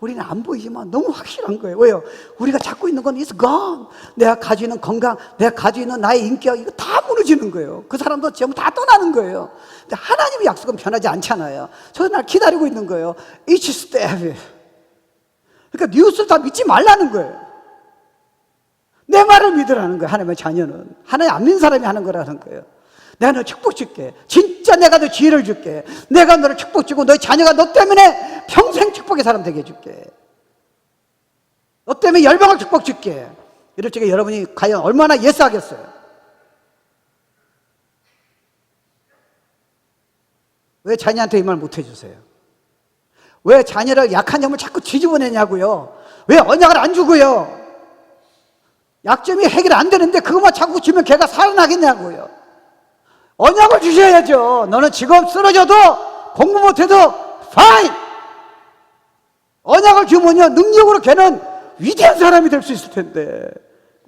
S1: 우리는 안 보이지만 너무 확실한 거예요. 왜요? 우리가 잡고 있는 건 it's gone. 내가 가지고 있는 건강, 내가 가지고 있는 나의 인격, 이거 다 무너지는 거예요. 그 사람도 전부 다 떠나는 거예요. 근데 하나님의 약속은 변하지 않잖아요. 저 날 기다리고 있는 거예요. Each step. 그러니까 뉴스를 다 믿지 말라는 거예요. 내 말을 믿으라는 거예요. 하나님의 자녀는 하나님 안 믿는 사람이 하는 거라는 거예요. 내가 너 축복 줄게. 진짜 내가 너 지혜를 줄게. 내가 너를 축복 주고 너의 자녀가 너 때문에 평생 축복의 사람 되게 해줄게. 너 때문에 열방을 축복 줄게. 이럴 적에 여러분이 과연 얼마나 예스하겠어요? 왜 자녀한테 이 말 못 해주세요? 왜 자녀를 약한 점을 자꾸 뒤집어내냐고요? 왜 언약을 안 주고요? 약점이 해결 안 되는데 그것만 자꾸 주면 걔가 살아나겠냐고요? 언약을 주셔야죠. 너는 지금 쓰러져도 공부 못해도 fine. 언약을 주면요, 능력으로 걔는 위대한 사람이 될 수 있을 텐데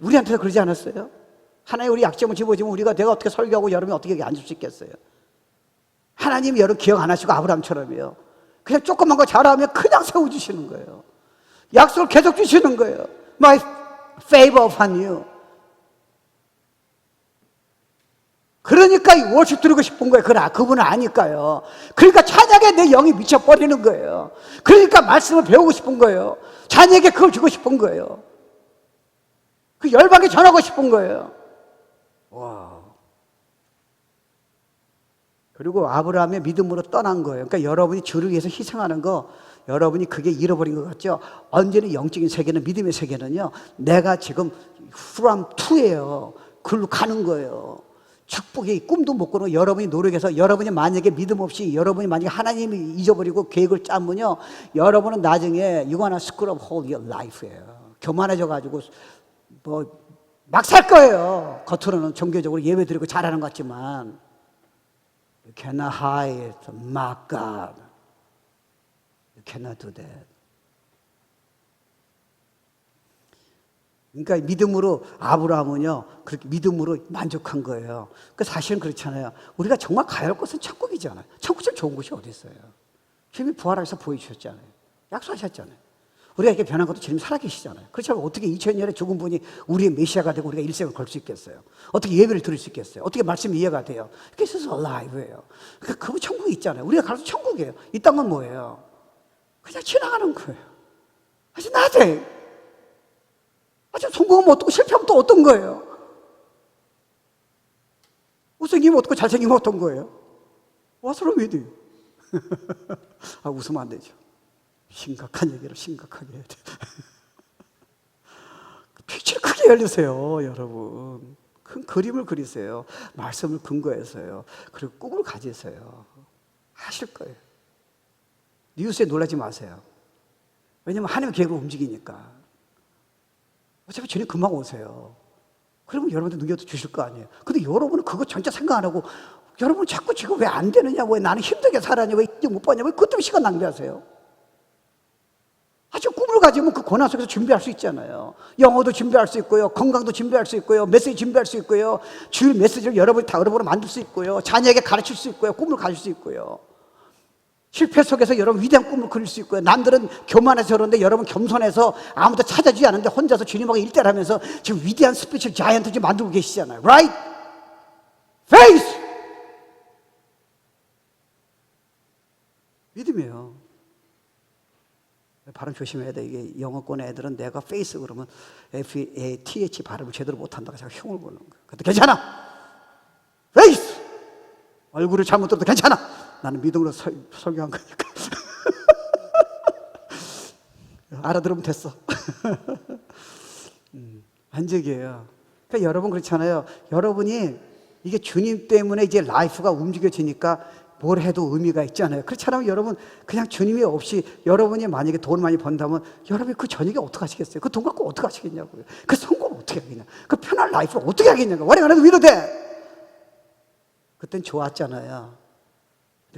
S1: 우리한테도 그러지 않았어요? 하나님 우리 약점을 집어주면 내가 어떻게 설교하고 여러분이 어떻게 여기 앉을 수 있겠어요? 하나님이 여러분 기억 안 하시고 아브라함처럼요, 그냥 조그만 거 잘하면 그냥 세워주시는 거예요. 약속을 계속 주시는 거예요. My favor upon you. 그러니까 이 월십 드리고 싶은 거예요. 그분은 아니까요. 그러니까 찬양에 내 영이 미쳐버리는 거예요. 그러니까 말씀을 배우고 싶은 거예요. 자녀에게 그걸 주고 싶은 거예요. 그 열방에 전하고 싶은 거예요. 와. 그리고 아브라함의 믿음으로 떠난 거예요. 그러니까 여러분이 주를 위해서 희생하는 거, 여러분이 그게 잃어버린 것 같죠? 언제는 영적인 세계는, 믿음의 세계는요, 내가 지금 from to예요. 글로 가는 거예요. 축복의 꿈도 못 꾸는 여러분이 노력해서, 여러분이 만약에 믿음 없이, 여러분이 만약에 하나님이 잊어버리고 계획을 짜면요, 여러분은 나중에 you gonna screw up whole your life예요. 교만해져 가지고 막 살 거예요. 겉으로는 종교적으로 예배드리고 잘하는 것 같지만 you cannot hide my God. You cannot do that. 그러니까 믿음으로 아브라함은요, 그렇게 믿음으로 만족한 거예요. 그 사실은 그렇잖아요. 우리가 정말 가야 할 곳은 천국이잖아요. 천국처럼 좋은 곳이 어디 있어요? 주님이 부활하셔서 보여주셨잖아요. 약속하셨잖아요. 우리가 이렇게 변한 것도 주님 살아계시잖아요. 그렇지만 어떻게 2000년에 죽은 분이 우리의 메시아가 되고 우리가 일생을 걸 수 있겠어요? 어떻게 예배를 드릴 수 있겠어요? 어떻게 말씀이 이해가 돼요? This is alive예요. 그러니까 그분 천국이 있잖아요. 우리가 가서 천국이에요. 이 땅은 뭐예요? 그냥 지나가는 거예요. 아직 나대. 아주 성공하면 어떻고 실패하면 또 어떤 거예요? 못생기면 어떻고 잘생기면 어떤 거예요? What's wrong with you? 아, 웃으면 안 되죠. 심각한 얘기를 심각하게 해야 돼. 빛을 크게 열리세요, 여러분. 큰 그림을 그리세요. 말씀을 근거해서요. 그리고 꿈을 가지세요. 하실 거예요. 뉴스에 놀라지 마세요. 왜냐면 하나님의 계획으로 움직이니까. 어차피 주님 금방 오세요. 그러면 여러분들 능력도 주실 거 아니에요. 근데 여러분은 그거 전체 생각 안 하고, 여러분 자꾸 지금 왜 안 되느냐, 왜 나는 힘들게 살았냐, 왜 이제 못 봤냐, 왜 그것 때문에 시간 낭비하세요? 아주 꿈을 가지면 그 고난 속에서 준비할 수 있잖아요. 영어도 준비할 수 있고요, 건강도 준비할 수 있고요, 메시지 준비할 수 있고요, 주일 메시지를 여러분이 다 여러분으로 만들 수 있고요, 자녀에게 가르칠 수 있고요, 꿈을 가질 수 있고요. 실패 속에서 여러분 위대한 꿈을 그릴 수 있고요. 남들은 교만해서 그러는데 여러분 겸손해서 아무도 찾아주지 않는데 혼자서 주님하고 일대를 하면서 지금 위대한 스피치를 자이언트 지금 만들고 계시잖아요. Right? Faith! 믿음이에요. 발음 조심해야 돼. 이게 영어권 애들은 내가 face 그러면 F-A-T-H 발음을 제대로 못한다고 제가 흉을 보는 거예요. 근데 괜찮아. Faith! 얼굴을 잘못 들어도 괜찮아. 나는 믿음으로 설교한 거니까. 알아들으면 됐어. 반적이에요. 그러니까 여러분 그렇잖아요. 여러분이 이게 주님 때문에 이제 라이프가 움직여지니까 뭘 해도 의미가 있잖아요. 그렇지 않으면 여러분 그냥 주님이 없이 여러분이 만약에 돈을 많이 번다면 여러분이 그 저녁에 어떻게 하시겠어요? 그 돈 갖고 어떻게 하시겠냐고요. 그 성공 어떻게 하겠냐. 그 편한 라이프를 어떻게 하겠냐고. 월행 안 해도 위로 돼. 그땐 좋았잖아요.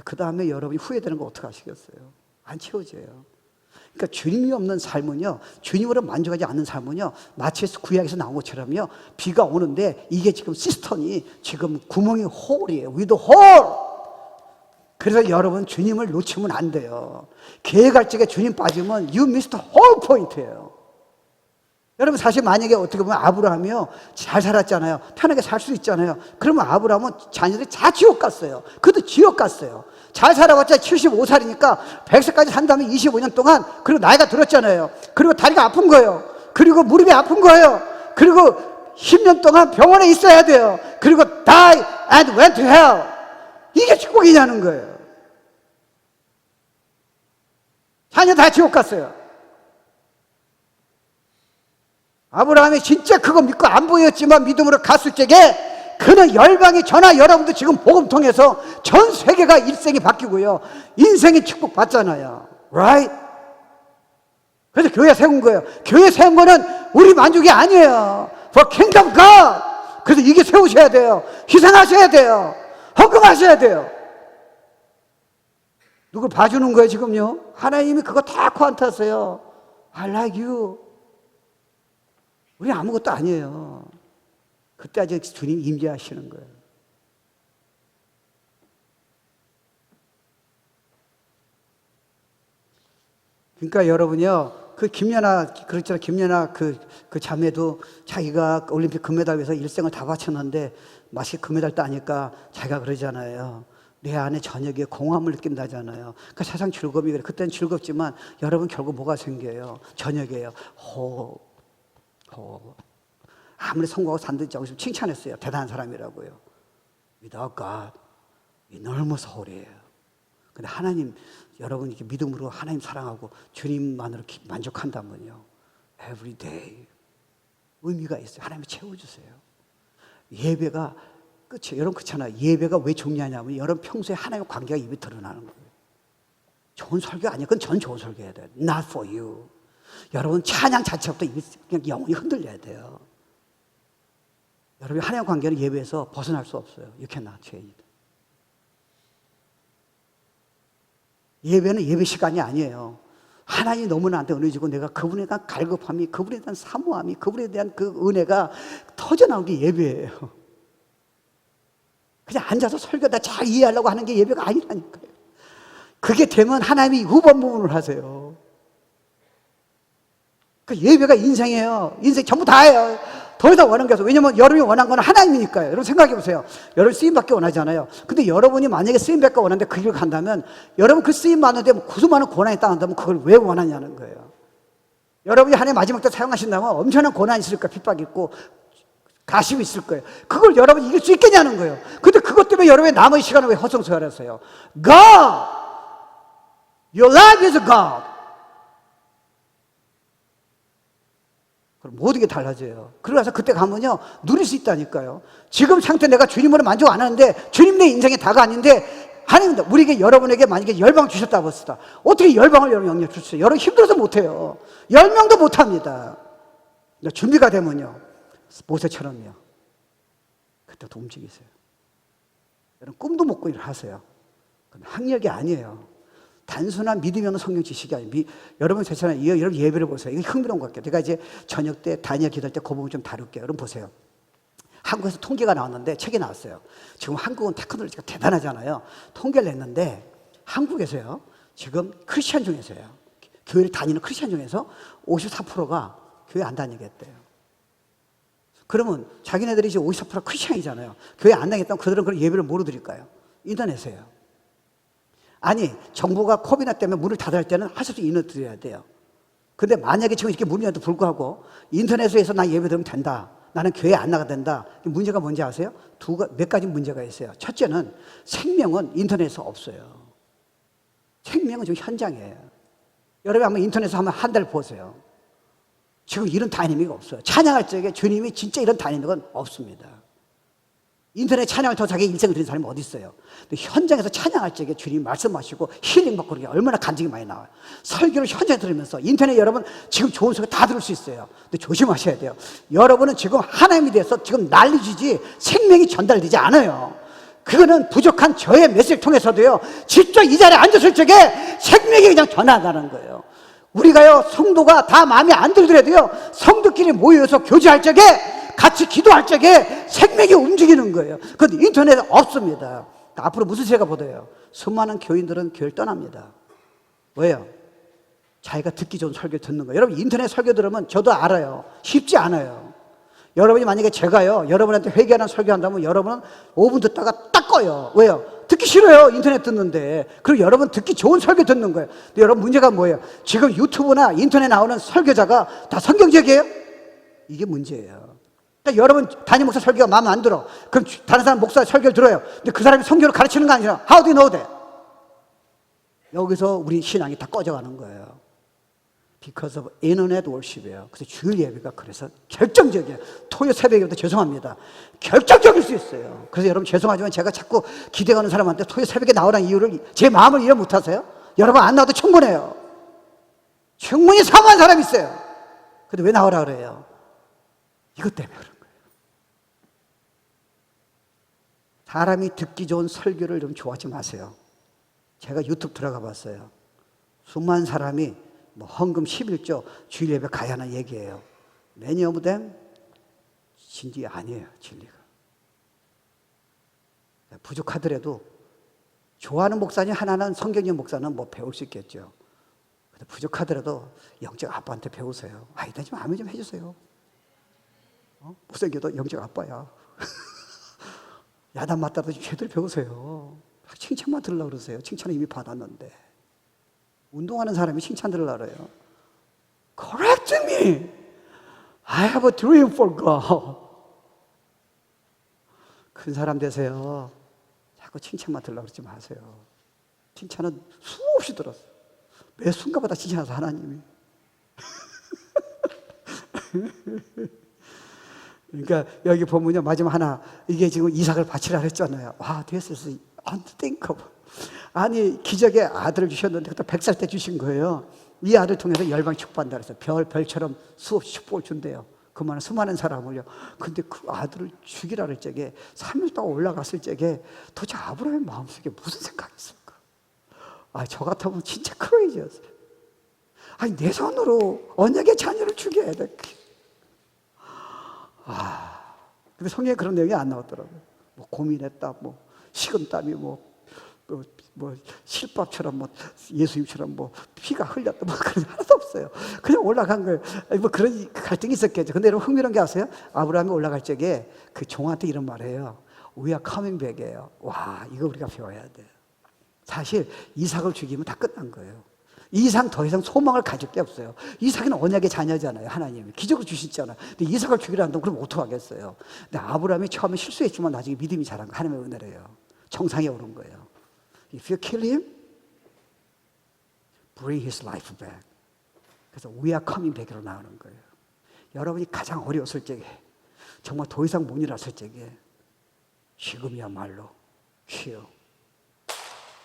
S1: 그 다음에 여러분이 후회되는 거 어떻게 하시겠어요? 안 채워져요. 그러니까 주님이 없는 삶은요, 주님으로 만족하지 않는 삶은요, 마치 구약에서 나온 것처럼요, 비가 오는데 이게 지금 시스턴이 지금 구멍이 홀이에요. 위도 홀. 그래서 여러분 주님을 놓치면 안 돼요. 계획할 적에 주님 빠지면 you missed the whole point예요. 여러분 사실 만약에 어떻게 보면 아브라함이요, 잘 살았잖아요. 편하게 살 수 있잖아요. 그러면 아브라함은 자녀들이 다 지옥 갔어요. 그도 지옥 갔어요. 잘 살아봤자 75살이니까 100세까지 산 다음에 25년 동안, 그리고 나이가 들었잖아요. 그리고 다리가 아픈 거예요. 그리고 무릎이 아픈 거예요. 그리고 10년 동안 병원에 있어야 돼요. 그리고 die and went to hell. 이게 축복이냐는 거예요. 자녀 다 지옥 갔어요. 아브라함이 진짜 그거 믿고 안 보였지만 믿음으로 갔을 적에 그는 열방이 전하, 여러분도 지금 복음 통해서 전 세계가 일생이 바뀌고요, 인생의 축복 받잖아요. Right? 그래서 교회 세운 거예요. 교회 세운 거는 우리 만족이 아니에요. For kingdom God. 그래서 이게 세우셔야 돼요. 희생하셔야 돼요. 헌금하셔야 돼요. 누굴 봐주는 거예요 지금요? 하나님이 그거 다 코안타세요. I like you. 우리 아무것도 아니에요. 그때 아직 주님 임재하시는 거예요. 그러니까 여러분요, 그 김연아, 그렇잖아요. 김연아 그 자매도 자기가 올림픽 금메달 위해서 일생을 다 바쳤는데 맛이 금메달 따니까 자기가 그러잖아요. 내 안에 저녁에 공허함을 느낀다잖아요. 그러니까 세상 즐거움이 그래. 그때는 즐겁지만 여러분 결국 뭐가 생겨요? 저녁에요. 아무리 성공하고 산든지 하고 칭찬했어요. 대단한 사람이라고요. Without God, enormous hall이에요. 근데 하나님, 여러분 이렇게 믿음으로 하나님 사랑하고 주님만으로 만족한다면요, every day 의미가 있어요. 하나님이 채워주세요. 예배가 끝이에요. 여러분 그렇잖아요. 예배가 왜 중요하냐면 여러분 평소에 하나님과 관계가 입에 드러나는 거예요. 좋은 설교 아니에요. 그건 전 좋은 설교 해야 돼요. Not for you. 여러분 찬양 자체부터 입이 그냥 영혼이 흔들려야 돼요. 여러분 하나님 관계는 예배에서 벗어날 수 없어요. You cannot change. 예배는 예배 시간이 아니에요. 하나님이 너무 나한테 은혜 주고 내가 그분에 대한 갈급함이, 그분에 대한 사모함이, 그분에 대한 그 은혜가 터져나오는 게 예배예요. 그냥 앉아서 설교 다 잘 이해하려고 하는 게 예배가 아니라니까요. 그게 되면 하나님이 후반부분을 하세요. 그 예배가 인생이에요. 인생 전부 다예요. 더 이상 원하는 게 없어요. 왜냐면 여러분이 원한 건 하나님이니까요. 여러분 생각해 보세요. 여러분 쓰임받기 원하잖아요. 근데 여러분이 만약에 쓰임받기 원하는데 그 길을 간다면 여러분 그 쓰임 받는데 그 많은 고난이 따른다면 그걸 왜 원하냐는 거예요. 여러분이 하나님 마지막 때 사용하신다면 엄청난 고난이 있을 거예요. 핍박이 있고 가심이 있을 거예요. 그걸 여러분이 이길 수 있겠냐는 거예요. 근데 그것 때문에 여러분의 남은 시간을 왜 허송세월하세요? God! Your life is God! 그럼 모든 게 달라져요. 그래서 그때 가면요, 누릴 수 있다니까요. 지금 상태 내가 주님으로 만족 안 하는데, 주님 내 인생의 다가 아닌데, 하나님, 우리에게, 여러분에게 만약에 열방 주셨다고 했습니다. 어떻게 열방을 여러분 영역 주세요? 여러분 힘들어서 못해요. 10명도 못합니다. 준비가 되면요, 모세처럼요. 그때부터 움직이세요. 여러분 꿈도 못 꾸기를 하세요. 그건 학력이 아니에요. 단순한 믿음이 없는 성경 지식이 아니에요. 여러분 제처럼 여러분 예배를 보세요. 이거 흥미로운 것 같아요. 제가 이제 저녁 때 다니엘 기도할 때 그 부분 좀 다룰게요. 여러분 보세요. 한국에서 통계가 나왔는데 책이 나왔어요. 지금 한국은 테크놀로지가 대단하잖아요. 통계를 냈는데 한국에서요, 지금 크리스찬 중에서요, 교회를 다니는 크리스찬 중에서 54%가 교회 안 다니겠대요. 그러면 자기네들이 이제 54%가 크리스찬이잖아요. 교회 안 다니겠다면 그들은 그런 예배를 뭐로 드릴까요? 인터넷에요. 아니, 정부가 코비나 때문에 문을 닫을 때는 할 수 있는 인을 드려야 돼요. 근데 만약에 지금 이렇게 문이라도 불구하고 인터넷에서 나 예배 드리면 된다, 나는 교회 안 나가도 된다. 문제가 뭔지 아세요? 몇 가지 문제가 있어요. 첫째는 생명은 인터넷에서 없어요. 생명은 지금 현장이에요. 여러분 한번 인터넷에서 한번 한 달 보세요. 지금 이런 다이내믹이 없어요. 찬양할 적에 주님이 진짜 이런 다이내믹은 없습니다. 인터넷 찬양을 더 자기 인생을 드린 사람이 어디 있어요? 근데 현장에서 찬양할 적에 주님이 말씀하시고 힐링받고 그러게 얼마나 간증이 많이 나와요. 설교를 현장에 들으면서 인터넷 여러분 지금 좋은 소리 다 들을 수 있어요. 근데 조심하셔야 돼요. 여러분은 지금 하나님에 대해서 지금 난리지지 생명이 전달되지 않아요. 그거는 부족한 저의 메시지를 통해서도요, 직접 이 자리에 앉았을 적에 생명이 그냥 전하다는 거예요. 우리가요, 성도가 다 마음에 안 들더라도요, 성도끼리 모여서 교제할 적에, 같이 기도할 적에 생명이 움직이는 거예요. 그런데 인터넷에 없습니다. 앞으로 무슨 세가 보여요? 수많은 교인들은 교회를 떠납니다. 왜요? 자기가 듣기 좋은 설교 듣는 거예요. 여러분, 인터넷 설교 들으면 저도 알아요. 쉽지 않아요. 여러분이 만약에 제가요, 여러분한테 회개하는 설교한다면 여러분은 5분 듣다가 딱 꺼요. 왜요? 듣기 싫어요. 인터넷 듣는데. 그리고 여러분 듣기 좋은 설교 듣는 거예요. 근데 여러분 문제가 뭐예요? 지금 유튜브나 인터넷 나오는 설교자가 다 성경적이에요? 이게 문제예요. 그러니까 여러분 담임 목사 설교가 마음에 안 들어. 그럼 다른 사람 목사 설교를 들어요. 근데 그 사람이 성경을 가르치는 거 아니라 How do you know that? 여기서 우리 신앙이 다 꺼져가는 거예요. Because of internet worship이에요. 그래서 주일 예배가 그래서 결정적이에요. 토요 새벽에부터 죄송합니다. 결정적일 수 있어요. 그래서 여러분 죄송하지만 제가 자꾸 기대가는 사람한테 토요 새벽에 나오라는 이유를 제 마음을 이해 못하세요? 여러분 안 나와도 충분해요. 충분히 사모한 사람이 있어요. 근데 왜 나오라 그래요? 이것 때문에 그런 거예요. 사람이 듣기 좋은 설교를 좀 좋아하지 마세요. 제가 유튜브 들어가 봤어요. 수많은 사람이 뭐 헌금 11조 주일 예배 가야 하는 얘기예요. Many of them 진리 아니에요. 진리가 부족하더라도 좋아하는 목사님 하나는 성경적 목사는 뭐 배울 수 있겠죠. 근데 부족하더라도 영적 아빠한테 배우세요. 아니다 좀 아멘 좀 해주세요. 못생겨도 영적 아빠야. 야단 맞다도 제대로 배우세요. 칭찬만 들으려고 그러세요. 칭찬을 이미 받았는데. 운동하는 사람이 칭찬 들으려고 그래요. Correct me. I have a dream for God. 큰 사람 되세요. 자꾸 칭찬만 들으려고 그러지 마세요. 칭찬은 수없이 들었어요. 매 순간마다 칭찬하세요, 하나님이. 그러니까 여기 보면요, 마지막 하나, 이게 지금 이삭을 바치라 했잖아요. 와, this is unthinkable. 아니, 기적의 아들을 주셨는데 그때 100살 때 주신 거예요. 이 아들 통해서 열방 축복한다 그래서 별처럼 수없이 축복을 준대요. 그만한 수많은 사람을요. 근데 그 아들을 죽이라 할 적에 3일 동안 올라갔을 적에 도대체 아브라함의 마음속에 무슨 생각이 있을까? 저 같으면 진짜 크레이지였어요. 아니, 내 손으로 언약의 자녀를 죽여야 돼. 근데 성경에 그런 내용이 안 나왔더라고요. 뭐 고민했다, 뭐 식은땀이 실밥처럼 예수님처럼 피가 흘렸다, 그런 하나도 없어요. 그냥 올라간 거예요. 그런 갈등이 있었겠죠. 근데 여러분 흥미로운 게 아세요? 아브라함이 올라갈 적에 그 종한테 이런 말해요. We are coming back이에요. 와, 이거 우리가 배워야 돼요. 사실 이삭을 죽이면 다 끝난 거예요. 이삭 더 이상 소망을 가질 게 없어요. 이삭은 언약의 자녀잖아요. 하나님이 기적을 주시잖아요. 근데 이삭을 죽이려 한다면 그럼 어떡하겠어요? 근데 아브라함이 처음에 실수했지만 나중에 믿음이 자란 거 하나님의 은혜래요. 정상에 오른 거예요. If you kill him, bring his life back. 그래서 we are coming back으로 나오는 거예요. 여러분이 가장 어려웠을 적에, 정말 더 이상 못 일어났을 적에, 지금이야말로 kill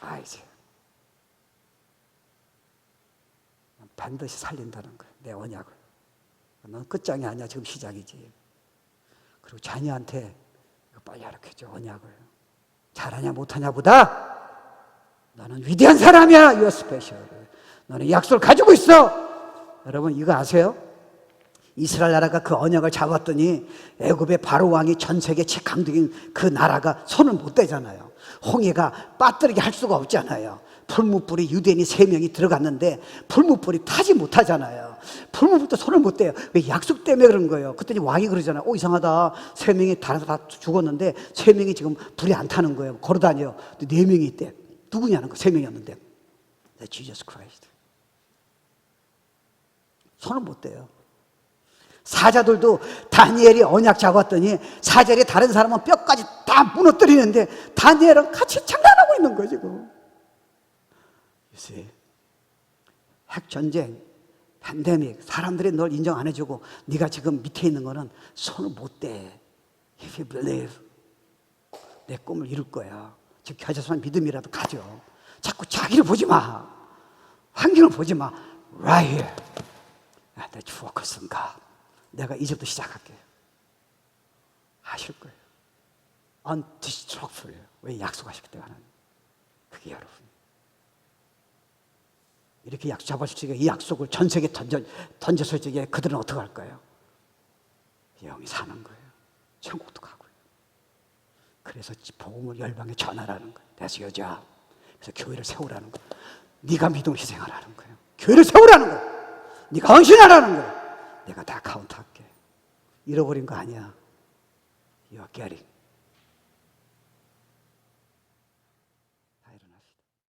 S1: Isaac. 반드시 살린다는 거예요. 내 언약을. 넌 끝장이 아니야. 지금 시작이지. 그리고 자녀한테 이거 빨리 가르쳐줘. 언약을. 잘하냐 못하냐 보다 너는 위대한 사람이야. You're special. 너는 약속을 가지고 있어. 여러분 이거 아세요? 이스라엘 나라가 그 언약을 잡았더니 애굽의 바로 왕이 전 세계 최강국인 그 나라가 손을 못 대잖아요. 홍해가 빠뜨리게 할 수가 없잖아요. 풀무불이 유대인이 3명이 들어갔는데 풀무불이 타지 못하잖아요. 풀무불도 손을 못 대요. 왜? 약속 때문에 그런 거예요. 그랬더니 왕이 그러잖아요. 이상하다. 3명이 다 죽었는데 3명이 지금 불이 안 타는 거예요. 걸어다녀요. 근데 4명이 있대. 누구냐는 거. 3명이었는데 Jesus Christ. 손을 못 대요. 사자들도 다니엘이 언약 잡았더니 사자리 다른 사람은 뼈까지 다 무너뜨리는데 다니엘은 같이 장난하고 있는 거예요 지금. 핵전쟁, 팬데믹, 사람들이 널 인정 안 해주고 네가 지금 밑에 있는 거는 손을 못 대. If you believe, 내 꿈을 이룰 거야. 지금 겨자손한 믿음이라도 가져. 자꾸 자기를 보지 마. 환경을 보지 마. Right here. 내 주어커슨가. 내가 이제부터 시작할게. 하실 거예요. Undestructible. 왜? 약속하셨기 때문에. 그게 여러분. 이렇게 약속 잡았을 적에 이 약속을 전 세계에 던졌을 적에 그들은 어떻게 할까요? 영이 사는 거예요. 천국도 가고요. 그래서 복음을 열방에 전하라는 거예요. 그래서 여자, 그래서 교회를 세우라는 거예요. 네가 믿음을 희생하라는 거예요. 교회를 세우라는 거예요. 네가 헌신하라는 거예요. 내가 다 카운트할게. 잃어버린 거 아니야. You are getting.